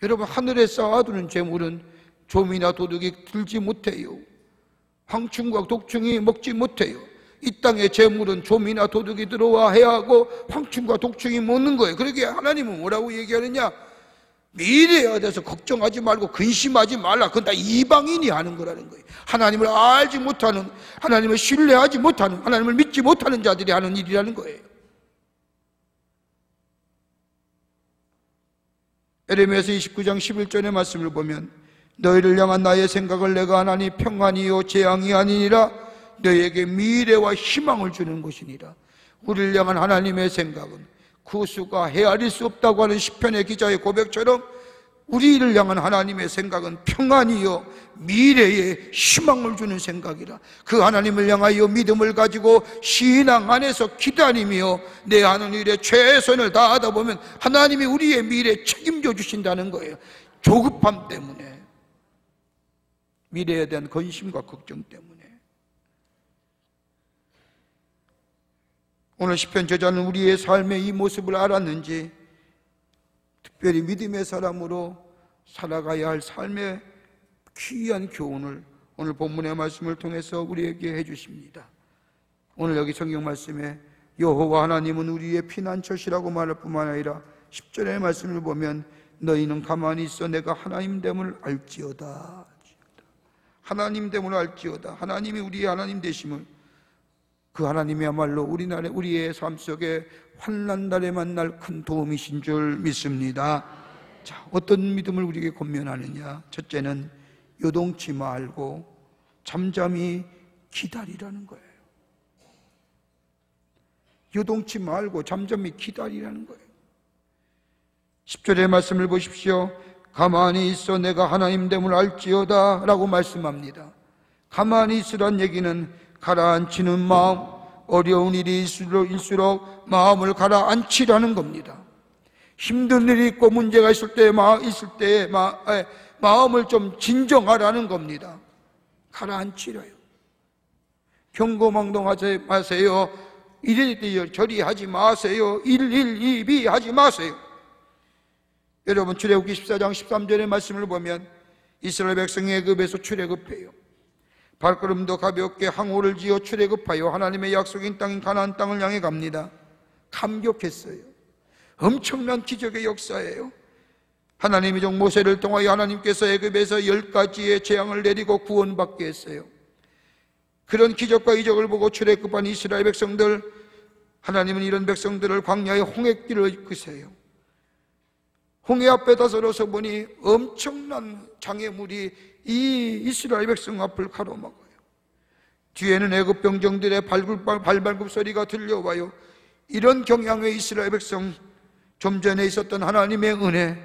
S3: 여러분, 하늘에 쌓아두는 재물은 좀이나 도둑이 들지 못해요. 황충과 독충이 먹지 못해요. 이 땅의 재물은 좀이나 도둑이 들어와 해야 하고 황충과 독충이 먹는 거예요. 그러기에 하나님은 뭐라고 얘기하느냐? 미래에 대해서 걱정하지 말고 근심하지 말라. 그건 다 이방인이 하는 거라는 거예요. 하나님을 알지 못하는, 하나님을 신뢰하지 못하는, 하나님을 믿지 못하는 자들이 하는 일이라는 거예요. 에레미야서 29장 11절의 말씀을 보면, 너희를 향한 나의 생각을 내가 하나니 평안이요 재앙이 아니니라, 너희에게 미래와 희망을 주는 것이니라. 우리를 향한 하나님의 생각은 구수가 헤아릴 수 없다고 하는 시편의 기자의 고백처럼, 우리를 향한 하나님의 생각은 평안이요 미래에 희망을 주는 생각이라. 그 하나님을 향하여 믿음을 가지고 신앙 안에서 기다리며 내 하는 일에 최선을 다하다 보면 하나님이 우리의 미래에 책임져 주신다는 거예요. 조급함 때문에, 미래에 대한 근심과 걱정 때문에. 오늘 시편 저자는 우리의 삶의 이 모습을 알았는지 특별히 믿음의 사람으로 살아가야 할 삶의 귀한 교훈을 오늘 본문의 말씀을 통해서 우리에게 해주십니다. 오늘 여기 성경 말씀에 여호와 하나님은 우리의 피난처시라고 말할 뿐만 아니라 10절의 말씀을 보면 너희는 가만히 있어 내가 하나님됨을 알지어다. 하나님됨을 알지어다. 하나님이 우리의 하나님 되심을, 그 하나님이야말로 우리의 삶 속에 환난 날에 만날 큰 도움이신 줄 믿습니다. 자, 어떤 믿음을 우리에게 권면하느냐? 첫째는 요동치 말고 잠잠히 기다리라는 거예요. 요동치 말고 잠잠히 기다리라는 거예요. 10절의 말씀을 보십시오. 가만히 있어 내가 하나님됨을 알지어다 라고 말씀합니다. 가만히 있으란 얘기는 가라앉히는 마음, 어려운 일이 있을수록 마음을 가라앉히라는 겁니다. 힘든 일이 있고 문제가 있을 때 마음을 좀 진정하라는 겁니다. 가라앉히라요. 경고망동하지 마세요. 이리 저리 하지 마세요. 112 하지 마세요. 여러분, 출애굽기 14장 13절의 말씀을 보면 이스라엘 백성이 애굽에서 출애굽해요. 발걸음도 가볍게 항우를 지어 출애굽하여 하나님의 약속인 땅인 가나안 땅을 향해 갑니다. 감격했어요. 엄청난 기적의 역사예요. 하나님의 종 모세를 통하여 하나님께서 애굽에서 10가지의 재앙을 내리고 구원받게 했어요. 그런 기적과 이적을 보고 출애굽한 이스라엘 백성들, 하나님은 이런 백성들을 광야의 홍해길을 이끄세요. 홍해 앞에 다서로서 보니 엄청난 장애물이 이 이스라엘 백성 앞을 가로막아요. 뒤에는 애굽 병정들의 발발굽 소리가 들려와요. 이런 경향의 이스라엘 백성, 좀 전에 있었던 하나님의 은혜,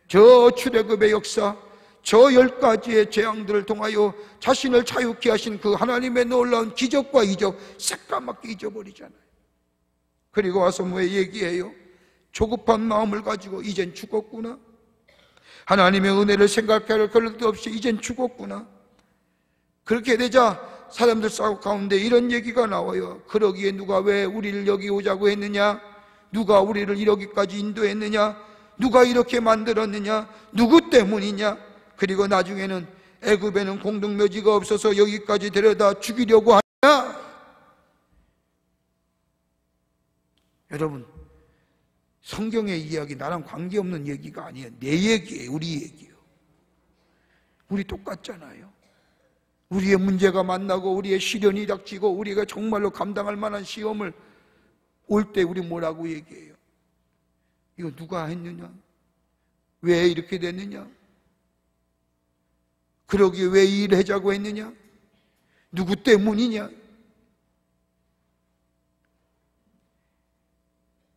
S3: 저 출애굽의 역사, 저 10가지의 재앙들을 통하여 자신을 자유케 하신 그 하나님의 놀라운 기적과 이적 새까맣게 잊어버리잖아요. 그리고 와서 뭐 얘기해요? 조급한 마음을 가지고 이젠 죽었구나, 하나님의 은혜를 생각할 그릇도 없이 이젠 죽었구나. 그렇게 되자 사람들 가운데 이런 얘기가 나와요. 그러기에 누가 왜 우리를 여기 오자고 했느냐? 누가 우리를 이러기까지 인도했느냐? 누가 이렇게 만들었느냐? 누구 때문이냐? 그리고 나중에는 애굽에는 공동묘지가 없어서 여기까지 데려다 죽이려고 하냐? 여러분, 성경의 이야기 나랑 관계없는 얘기가 아니에요. 내 얘기예요. 우리 얘기예요. 우리 똑같잖아요. 우리의 문제가 만나고 우리의 시련이 닥치고 우리가 정말로 감당할 만한 시험을 올 때 우리 뭐라고 얘기해요? 이거 누가 했느냐? 왜 이렇게 됐느냐? 그러기에 왜 이 일을 하자고 했느냐? 누구 때문이냐?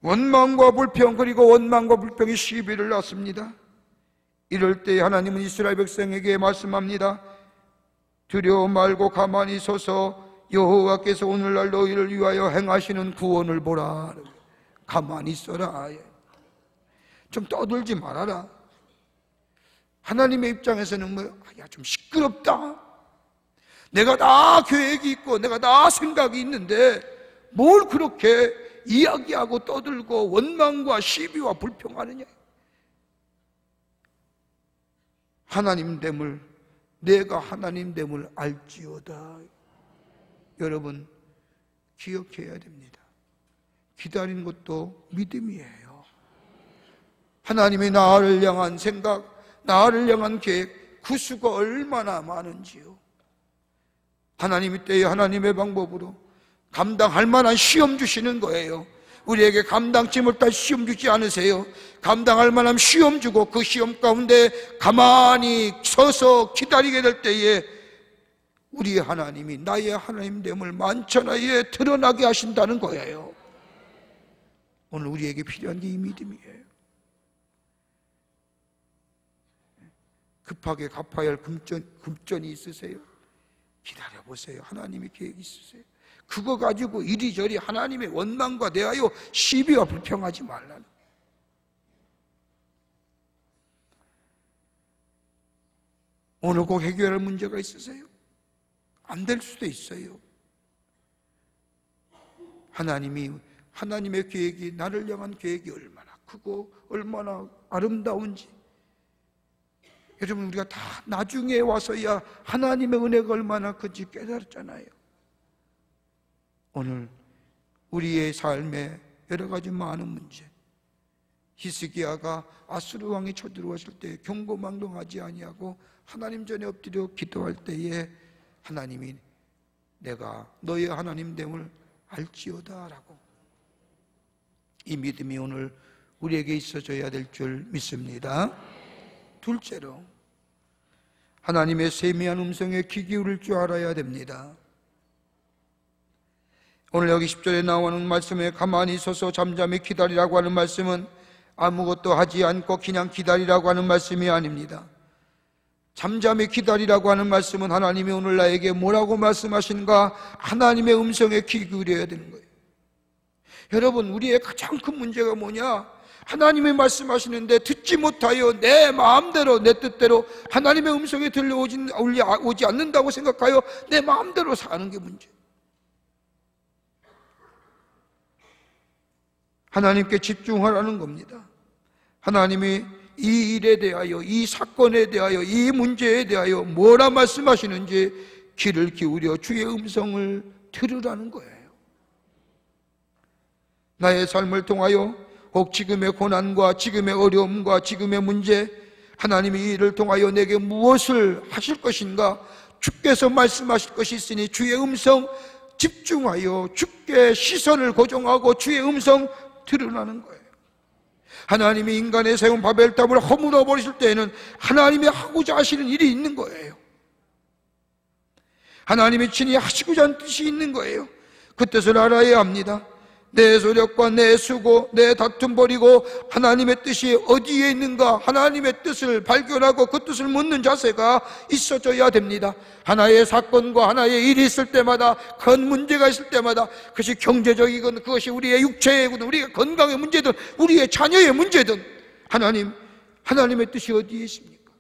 S3: 원망과 불평, 그리고 원망과 불평이 시비를 낳습니다. 이럴 때 하나님은 이스라엘 백성에게 말씀합니다. 두려워 말고 가만히 서서 여호와께서 오늘날 너희를 위하여 행하시는 구원을 보라. 가만히 있어라. 좀 떠들지 말아라. 하나님의 입장에서는 야, 좀 시끄럽다. 내가 다 계획이 있고 내가 다 생각이 있는데 뭘 그렇게 이야기하고 떠들고 원망과 시비와 불평하느냐. 하나님됨을, 내가 하나님됨을 알지어다. 여러분, 기억해야 됩니다. 기다리는 것도 믿음이에요. 하나님이 나를 향한 생각, 나를 향한 계획, 그 수가 얼마나 많은지요. 하나님이 때에 하나님의 방법으로 감당할 만한 시험 주시는 거예요. 우리에게 감당치 못할 시험 주지 않으세요. 감당할 만한 시험 주고 그 시험 가운데 가만히 서서 기다리게 될 때에 우리의 하나님이 나의 하나님됨을 만천하에 드러나게 하신다는 거예요. 오늘 우리에게 필요한 게 이 믿음이에요. 급하게 갚아야 할 금전이 있으세요? 기다려보세요. 하나님이 계획이 있으세요. 그거 가지고 이리저리 하나님의 원망과 대하여 시비와 불평하지 말라는. 오늘 꼭 해결할 문제가 있으세요? 안 될 수도 있어요. 하나님의 계획이, 나를 향한 계획이 얼마나 크고 얼마나 아름다운지 여러분, 우리가 다 나중에 와서야 하나님의 은혜가 얼마나 큰지 깨달았잖아요. 오늘 우리의 삶에 여러 가지 많은 문제, 히스기야가 아수르 왕이 쳐들어왔을 때 경고망동하지 아니하고 하나님 전에 엎드려 기도할 때에 하나님이 내가 너의 하나님됨을 알지어다 라고, 이 믿음이 오늘 우리에게 있어져야 될 줄 믿습니다. 둘째로, 하나님의 세미한 음성에 귀 기울일 줄 알아야 됩니다. 오늘 여기 10절에 나오는 말씀에 가만히 서서 잠잠히 기다리라고 하는 말씀은 아무것도 하지 않고 그냥 기다리라고 하는 말씀이 아닙니다. 잠잠히 기다리라고 하는 말씀은 하나님이 오늘 나에게 뭐라고 말씀하신가, 하나님의 음성에 귀 기울여야 되는 거예요. 여러분, 우리의 가장 큰 문제가 뭐냐? 하나님이 말씀하시는데 듣지 못하여 내 마음대로, 내 뜻대로 하나님의 음성에 들려오지 않는다고 생각하여 내 마음대로 사는 게 문제. 하나님께 집중하라는 겁니다. 하나님이 이 일에 대하여, 이 사건에 대하여, 이 문제에 대하여 뭐라 말씀하시는지 귀를 기울여 주의 음성을 들으라는 거예요. 나의 삶을 통하여 혹 지금의 고난과 지금의 어려움과 지금의 문제, 하나님이 이 일을 통하여 내게 무엇을 하실 것인가, 주께서 말씀하실 것이 있으니 주의 음성 집중하여 주께 시선을 고정하고 주의 음성 들으라는 거예요. 하나님이 인간의 세운 바벨탑을 허물어 버리실 때에는 하나님이 하고자 하시는 일이 있는 거예요. 하나님이 친히 하시고자 하는 뜻이 있는 거예요. 그 뜻을 알아야 합니다. 내 소력과 내 수고, 내 다툼 버리고 하나님의 뜻이 어디에 있는가, 하나님의 뜻을 발견하고 그 뜻을 묻는 자세가 있어져야 됩니다. 하나의 사건과 하나의 일이 있을 때마다, 큰 문제가 있을 때마다, 그것이 경제적이건 그것이 우리의 육체이건 우리의 건강의 문제든 우리의 자녀의 문제든 하나님의 뜻이 어디에 있습니까?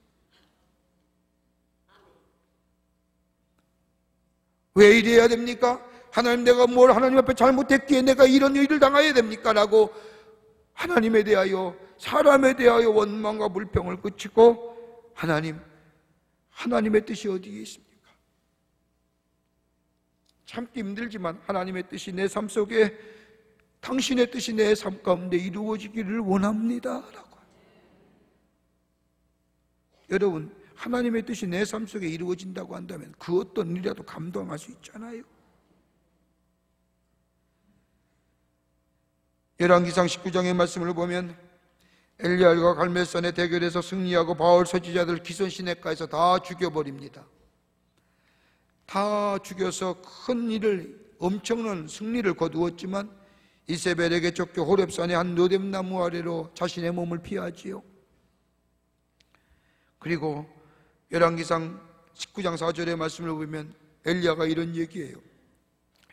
S3: 왜 이래야 됩니까? 하나님, 내가 뭘 하나님 앞에 잘못했기에 내가 이런 일을 당해야 됩니까? 라고 하나님에 대하여, 사람에 대하여 원망과 불평을 그치고, 하나님의 뜻이 어디에 있습니까? 참기 힘들지만 하나님의 뜻이 내 삶 속에, 당신의 뜻이 내 삶 가운데 이루어지기를 원합니다 라고. 여러분, 하나님의 뜻이 내 삶 속에 이루어진다고 한다면 그 어떤 일이라도 감당할 수 있잖아요. 열왕기상 19장의 말씀을 보면 엘리야와 갈멜산의 대결에서 승리하고 바알 서지자들 기손 시내가에서 다 죽여버립니다. 다 죽여서 큰 일을, 엄청난 승리를 거두었지만 이세벨에게 쫓겨 호렙산의 한 노뎀나무 아래로 자신의 몸을 피하지요. 그리고 열왕기상 19장 4절의 말씀을 보면 엘리야가 이런 얘기해요.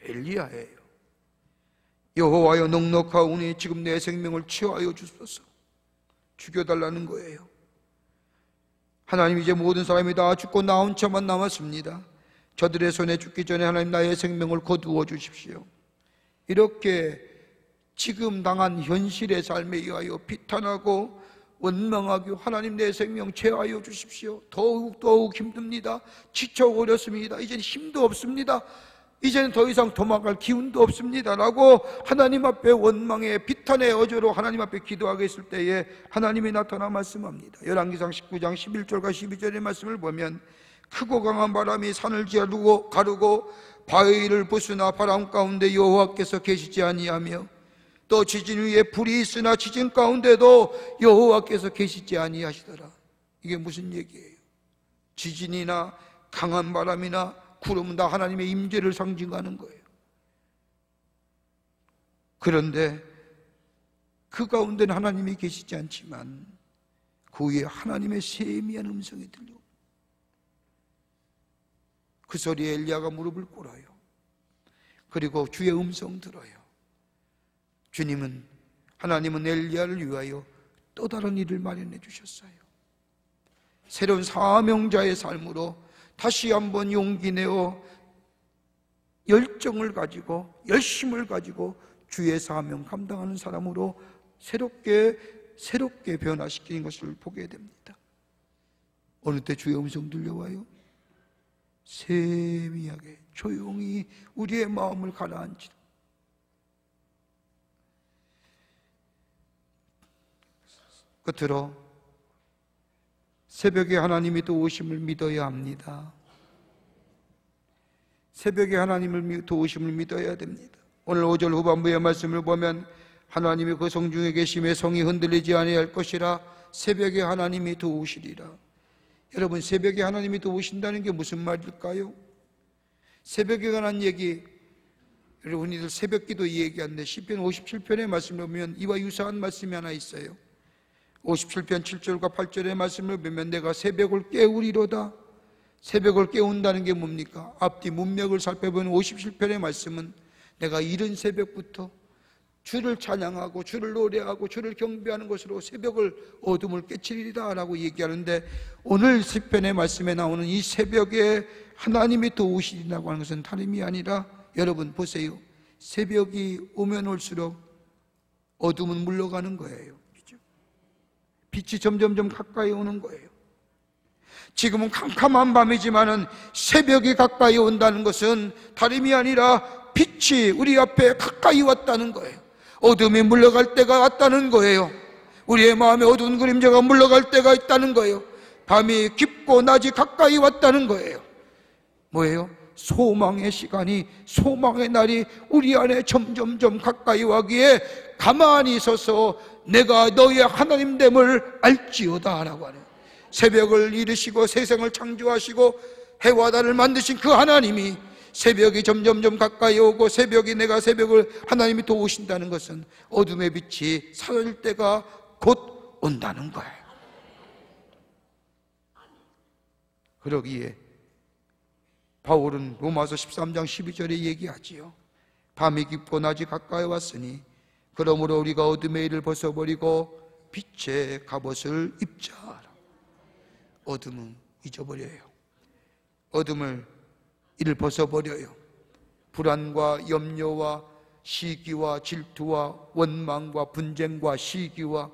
S3: 엘리야예요. 여호와여, 넉넉하오니 지금 내 생명을 취하여 주소서. 죽여달라는 거예요. 하나님, 이제 모든 사람이 다 죽고 나 혼자만 남았습니다. 저들의 손에 죽기 전에 하나님, 나의 생명을 거두어 주십시오. 이렇게 지금 당한 현실의 삶에 의하여 비탄하고 원망하고, 하나님, 내 생명 제하여 주십시오. 더욱 힘듭니다. 지쳐버렸습니다. 이제는 힘도 없습니다. 이제는 더 이상 도망갈 기운도 없습니다 라고 하나님 앞에 원망의 비탄의 어조로 하나님 앞에 기도하게 했을 때에 하나님이 나타나 말씀합니다. 열왕기상 19장 11절과 12절의 말씀을 보면 크고 강한 바람이 산을 가르고 바위를 부수나 바람 가운데 여호와께서 계시지 아니하며, 또 지진 위에 불이 있으나 지진 가운데도 여호와께서 계시지 아니하시더라. 이게 무슨 얘기예요? 지진이나 강한 바람이나 구름은 다 하나님의 임재를 상징하는 거예요. 그런데 그 가운데는 하나님이 계시지 않지만 그 위에 하나님의 세미한 음성이 들려. 그 소리에 엘리야가 무릎을 꿇어요. 그리고 주의 음성 들어요. 하나님은 엘리야를 위하여 또 다른 일을 마련해 주셨어요. 새로운 사명자의 삶으로 다시 한번 용기 내어 열정을 가지고, 열심을 가지고 주의 사명 감당하는 사람으로 새롭게 변화시키는 것을 보게 됩니다. 어느 때 주의 음성 들려와요? 세미하게 조용히 우리의 마음을 가라앉히는. 끝으로 새벽에 하나님이 도우심을 믿어야 합니다. 새벽에 하나님을 도우심을 믿어야 됩니다. 오늘 5절 후반부의 말씀을 보면 하나님이 그 성중에 계심에 성이 흔들리지 아니할 것이라 새벽에 하나님이 도우시리라. 여러분, 새벽에 하나님이 도우신다는 게 무슨 말일까요? 새벽에 관한 얘기, 여러분들 새벽기도 얘기하는데 시편 57편의 말씀을 보면 이와 유사한 말씀이 하나 있어요. 57편 7절과 8절의 말씀을 보면 내가 새벽을 깨우리로다. 새벽을 깨운다는 게 뭡니까? 앞뒤 문맥을 살펴보는 57편의 말씀은 내가 이른 새벽부터 주를 찬양하고 주를 노래하고 주를 경배하는 것으로 새벽을, 어둠을 깨치리다 라고 얘기하는데, 오늘 시편의 말씀에 나오는 이 새벽에 하나님이 도우시리라고 하는 것은 다름이 아니라, 여러분 보세요, 새벽이 오면 올수록 어둠은 물러가는 거예요. 빛이 점점점 가까이 오는 거예요. 지금은 캄캄한 밤이지만은 새벽이 가까이 온다는 것은 다름이 아니라 빛이 우리 앞에 가까이 왔다는 거예요. 어둠이 물러갈 때가 왔다는 거예요. 우리의 마음에 어두운 그림자가 물러갈 때가 있다는 거예요. 밤이 깊고 낮이 가까이 왔다는 거예요. 뭐예요? 소망의 시간이, 소망의 날이 우리 안에 점점점 가까이 와기에 가만히 서서 내가 너희의 하나님됨을 알지어다 라고 하네요. 새벽을 이루시고 세상을 창조하시고 해와 달을 만드신 그 하나님이 새벽이 점점점 가까이 오고 내가 새벽을 하나님이 도우신다는 것은 어둠의 빛이 사라질 때가 곧 온다는 거예요. 그러기에 바울은 로마서 13장 12절에 얘기하지요. 밤이 깊고 낮이 가까이 왔으니 그러므로 우리가 어둠의 일을 벗어버리고 빛의 갑옷을 입자. 어둠은 잊어버려요. 어둠을 이를 벗어버려요. 불안과 염려와 시기와 질투와 원망과 분쟁과 시기와,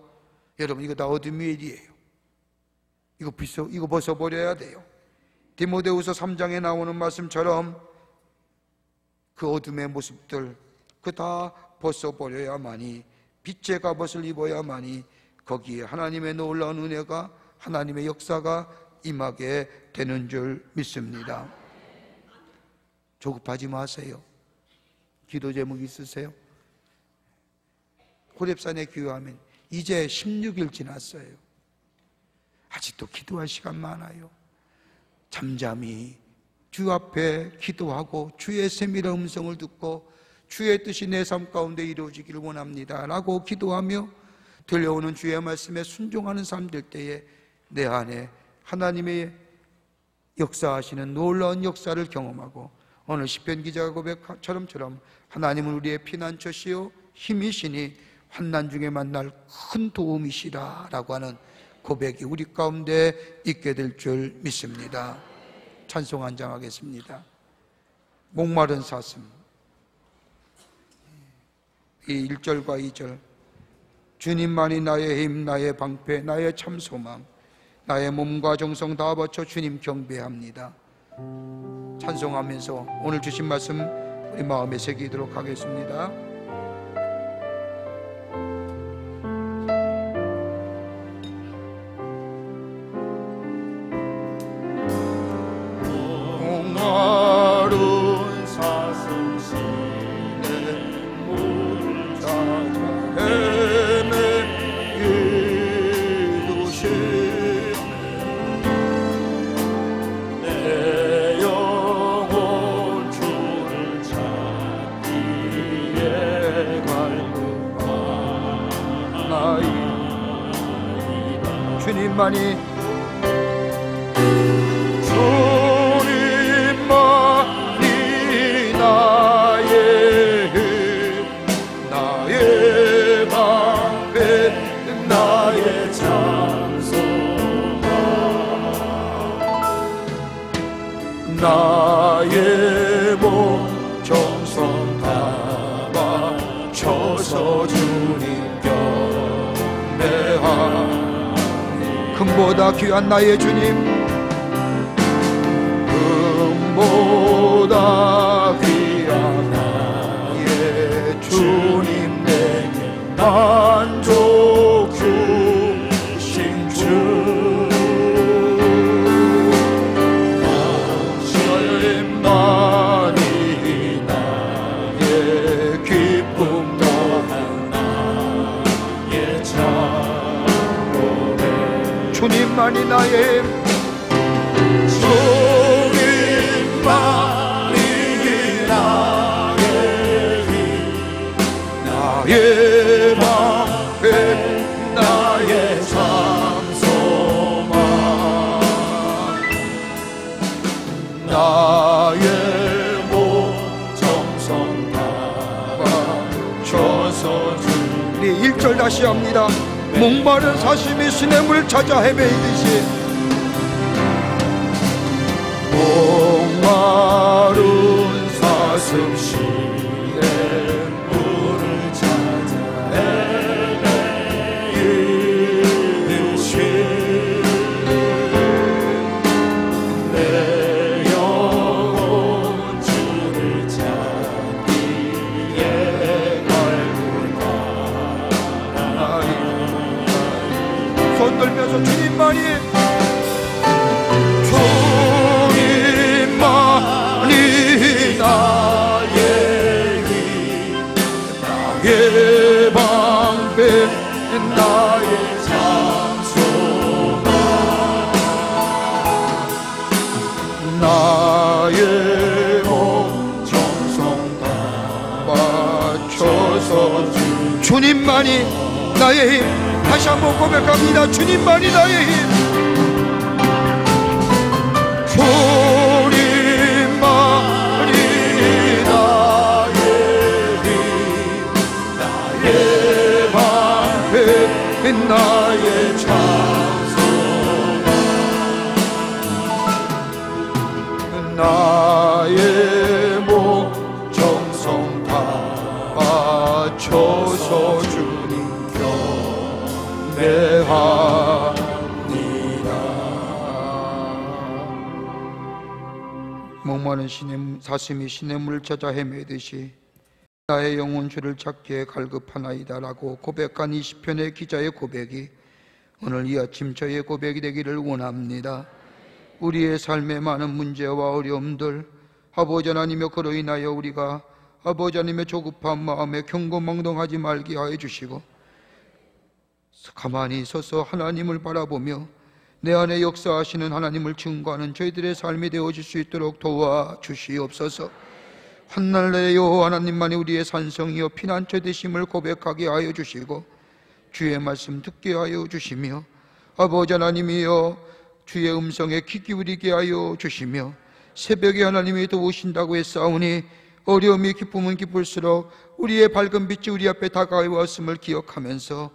S3: 여러분 이거 다 어둠의 일이에요. 이거 벗어버려야 돼요. 디모데후서 3장에 나오는 말씀처럼 그 어둠의 모습들 그 다 벗어버려야만이, 빛의 갑옷을 입어야만이 거기에 하나님의 놀라운 은혜가, 하나님의 역사가 임하게 되는 줄 믿습니다. 조급하지 마세요. 기도 제목 있으세요? 호렙산에 기도하면 이제 16일 지났어요. 아직도 기도할 시간 많아요. 잠잠히 주 앞에 기도하고 주의 세밀한 음성을 듣고 주의 뜻이 내 삶 가운데 이루어지기를 원합니다 라고 기도하며 들려오는 주의 말씀에 순종하는 삶 될 때에 내 안에 하나님의 역사하시는 놀라운 역사를 경험하고, 오늘 시편 기자가 고백처럼 하나님은 우리의 피난처시요 힘이시니 환난 중에 만날 큰 도움이시라 라고 하는 고백이 우리 가운데 있게 될 줄 믿습니다. 찬송 한 장 하겠습니다. 목마른 사슴, 이 1절과 2절. 주님만이 나의 힘, 나의 방패, 나의 참 소망, 나의 몸과 정성 다 바쳐 주님 경배합니다. 찬송하면서 오늘 주신 말씀 우리 마음에 새기도록 하겠습니다.
S2: 목마른 사슴 시내 물을 찾아 헤매이듯이 내 영혼 주를 찾기에 갈급하나이다.
S3: 주님만이 나의 힘, 나의 방패, 나의 참 소망, 나의 몸 정성 다 바쳐서 주님 경배하니, 금보다 귀한 나의 주님, 보다 귀한 나의 주님, 내게 만족 주신 주, 주님만이 나의 기쁨, 너한 나의 참 노래, 주님만이 나의 힘, 주님만이 나의 힘, 나의 방패, 나의 참 소망, 나의 몸 정성 다 바쳐서 주님. 1절 다시 합니다. 목마른 사슴이 시냇물 찾아 헤매이듯이, 목마른 사슴 시냇물을 찾아 헤매이듯이, 내 영혼 주를 찾기에 갈급하나이다. 손 들면서 주님만이, 나의 힘, 나의 방패, 나의 참 소망, 나의 몸 정성 다 바쳐서 주님만이 나의 힘. 다시 한번 고백합니다. 주님만이 나의 힘, 나의 참 소망, 나의 주옵소서. 주님 경배합니다. 목마른 사슴이 시냇물을 찾아 헤매듯이 나의 영혼 주를 찾기에 갈급하나이다라고 고백한 이 시편의 기자의 고백이 오늘 이 아침 저의 고백이 되기를 원합니다. 우리의 삶의 많은 문제와 어려움들, 아버지 하나님의 그로 인하여 우리가 아버지 하나님의 조급한 마음에 경고망동하지 말게 하여 주시고 가만히 서서 하나님을 바라보며 내 안에 역사하시는 하나님을 증거하는 저희들의 삶이 되어질 수 있도록 도와주시옵소서. 한날레요 하나님만이 우리의 산성이요 피난처 되심을 고백하게 하여 주시고 주의 말씀 듣게 하여 주시며 아버지 하나님이여 주의 음성에 귀 기울이게 하여 주시며 새벽에 하나님이 도우신다고 했사오니 어려움이 기쁨은 기쁠수록 우리의 밝은 빛이 우리 앞에 다가왔음을 기억하면서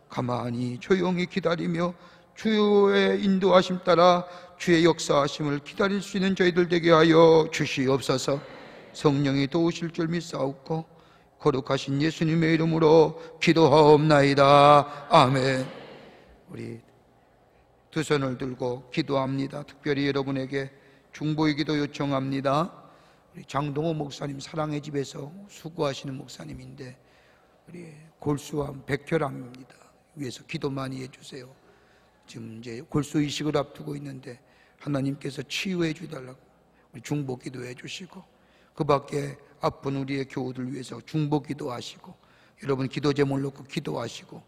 S3: 가만히 조용히 기다리며 주의 인도하심 따라 주의 역사하심을 기다릴 수 있는 저희들 되게 하여 주시옵소서. 성령이 도우실 줄 믿사옵고 거룩하신 예수님의 이름으로 기도하옵나이다. 아멘. 우리 두 손을 들고 기도합니다. 특별히 여러분에게 중보의 기도 요청합니다. 우리 장동호 목사님 사랑의 집에서 수고하시는 목사님인데 우리 골수암 백혈암입니다. 위해서 기도 많이 해주세요. 지금 이제 골수 이식을 앞두고 있는데 하나님께서 치유해 주달라고 우리 중보 기도해 주시고 그 밖에 아픈 우리의 교우들 위해서 중보 기도하시고 여러분 기도 제목을 놓고 기도하시고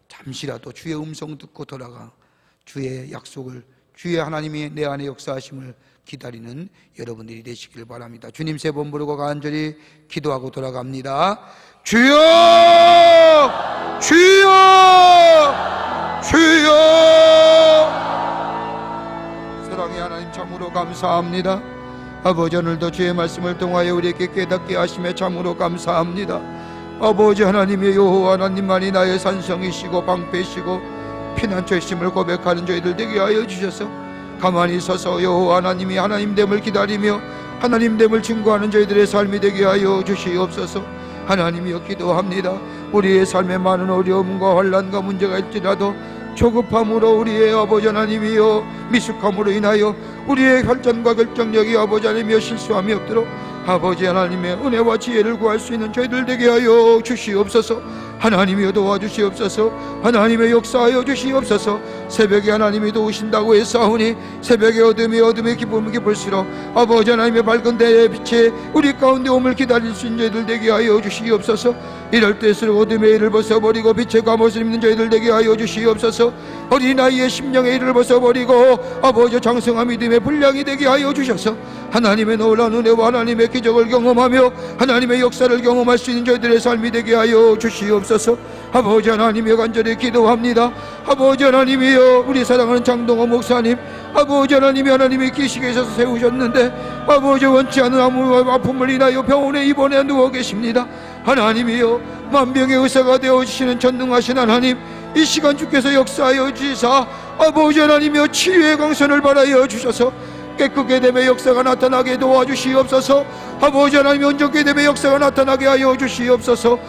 S3: 잠시라도 주의 음성 듣고 돌아가 주의 약속을 주의 하나님이 내 안에 역사하심을 기다리는 여러분들이 되시길 바랍니다. 주님 세 번 부르고 간절히 기도하고 돌아갑니다. 주여! 주여! 주여! 사랑의 하나님 참으로 감사합니다. 아버지 오늘도 주의 말씀을 통하여 우리에게 깨닫게 하심에 참으로 감사합니다. 아버지 하나님의 여호와 하나님만이 나의 산성이시고 방패이시고 피난처이심을 고백하는 저희들 되게 하여 주셔서 가만히 서서 여호와 하나님이 하나님됨을 기다리며 하나님됨을 증거하는 저희들의 삶이 되게 하여 주시옵소서. 하나님이여 기도합니다. 우리의 삶에 많은 어려움과 환난과 문제가 있지라도 조급함으로 우리의 아버지 하나님이여 미숙함으로 인하여 우리의 결단과 결정력이 아버지 하나님이여 실수함이 없도록 아버지 하나님의 은혜와 지혜를 구할 수 있는 저희들 되게 하여 주시옵소서. 하나님이여 도와주시옵소서. 하나님의 역사하여 주시옵소서. 새벽에 하나님이 도우신다고 했사오니 새벽의 어둠이 기쁨이 기쁠수록 아버지 하나님의 밝은 대의 빛에 우리 가운데 옴을 기다릴 수 있는 저희들 되게 하여 주시옵소서. 이럴 때일수록 어둠의 일을 벗어버리고 빛의 갑옷을 입는 저희들 되게 하여 주시옵소서. 어린아이의 심령의 일을 벗어버리고 아버지 장성한 믿음의 분량이 되게 하여 주셔서 하나님의 놀라운 은혜와 하나님의 기적을 경험하며 하나님의 역사를 경험할 수 있는 저희들의 삶이 되게 하여 주시옵소서. 아버지 하나님이여 간절히 기도합니다. 아버지 하나님이여 우리 사랑하는 장동호 목사님 아버지 하나님이 기식에서 세우셨는데 아버지 원치 않은 아픔을 인하여 병원에 입원해 누워 계십니다. 하나님이여 만병의 의사가 되어주시는 전능하신 하나님 이 시간 주께서 역사하여 주시사 아버지 하나님이여 치유의 강선을 발하여 주셔서 깨끗게 됨의 역사가 나타나게 도와주시옵소서. 아버지 하나님 온전케 됨의 역사가 나타나게 하여 주시옵소서.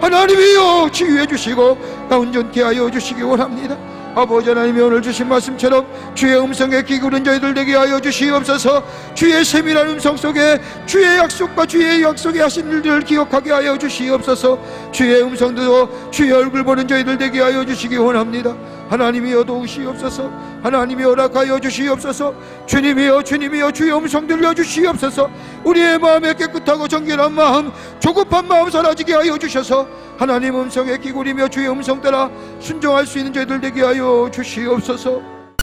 S3: 하나님이여 치유해 주시고 온전케 하여 주시기 원합니다. 아버지 하나님이 오늘 주신 말씀처럼 주의 음성에 귀 기울인 저희들 되게 하여 주시옵소서. 주의 세밀한 음성 속에 주의 약속과 주의 약속에 하신 일들을 기억하게 하여 주시옵소서. 주의 음성도 주의 얼굴 보는 저희들 되게 하여 주시기 원합니다. 하나님이여 도우시옵소서. 하나님이 허락하여 주시옵소서. 주님이여 주의 음성 들려주시옵소서. 우리의 마음에 깨끗하고 정결한 마음 조급한 마음 사라지게 하여 주셔서 하나님 음성에 귀 기울이며 주의 음성 따라 순종할 수 있는 저희들 되게 하여 주시옵소서.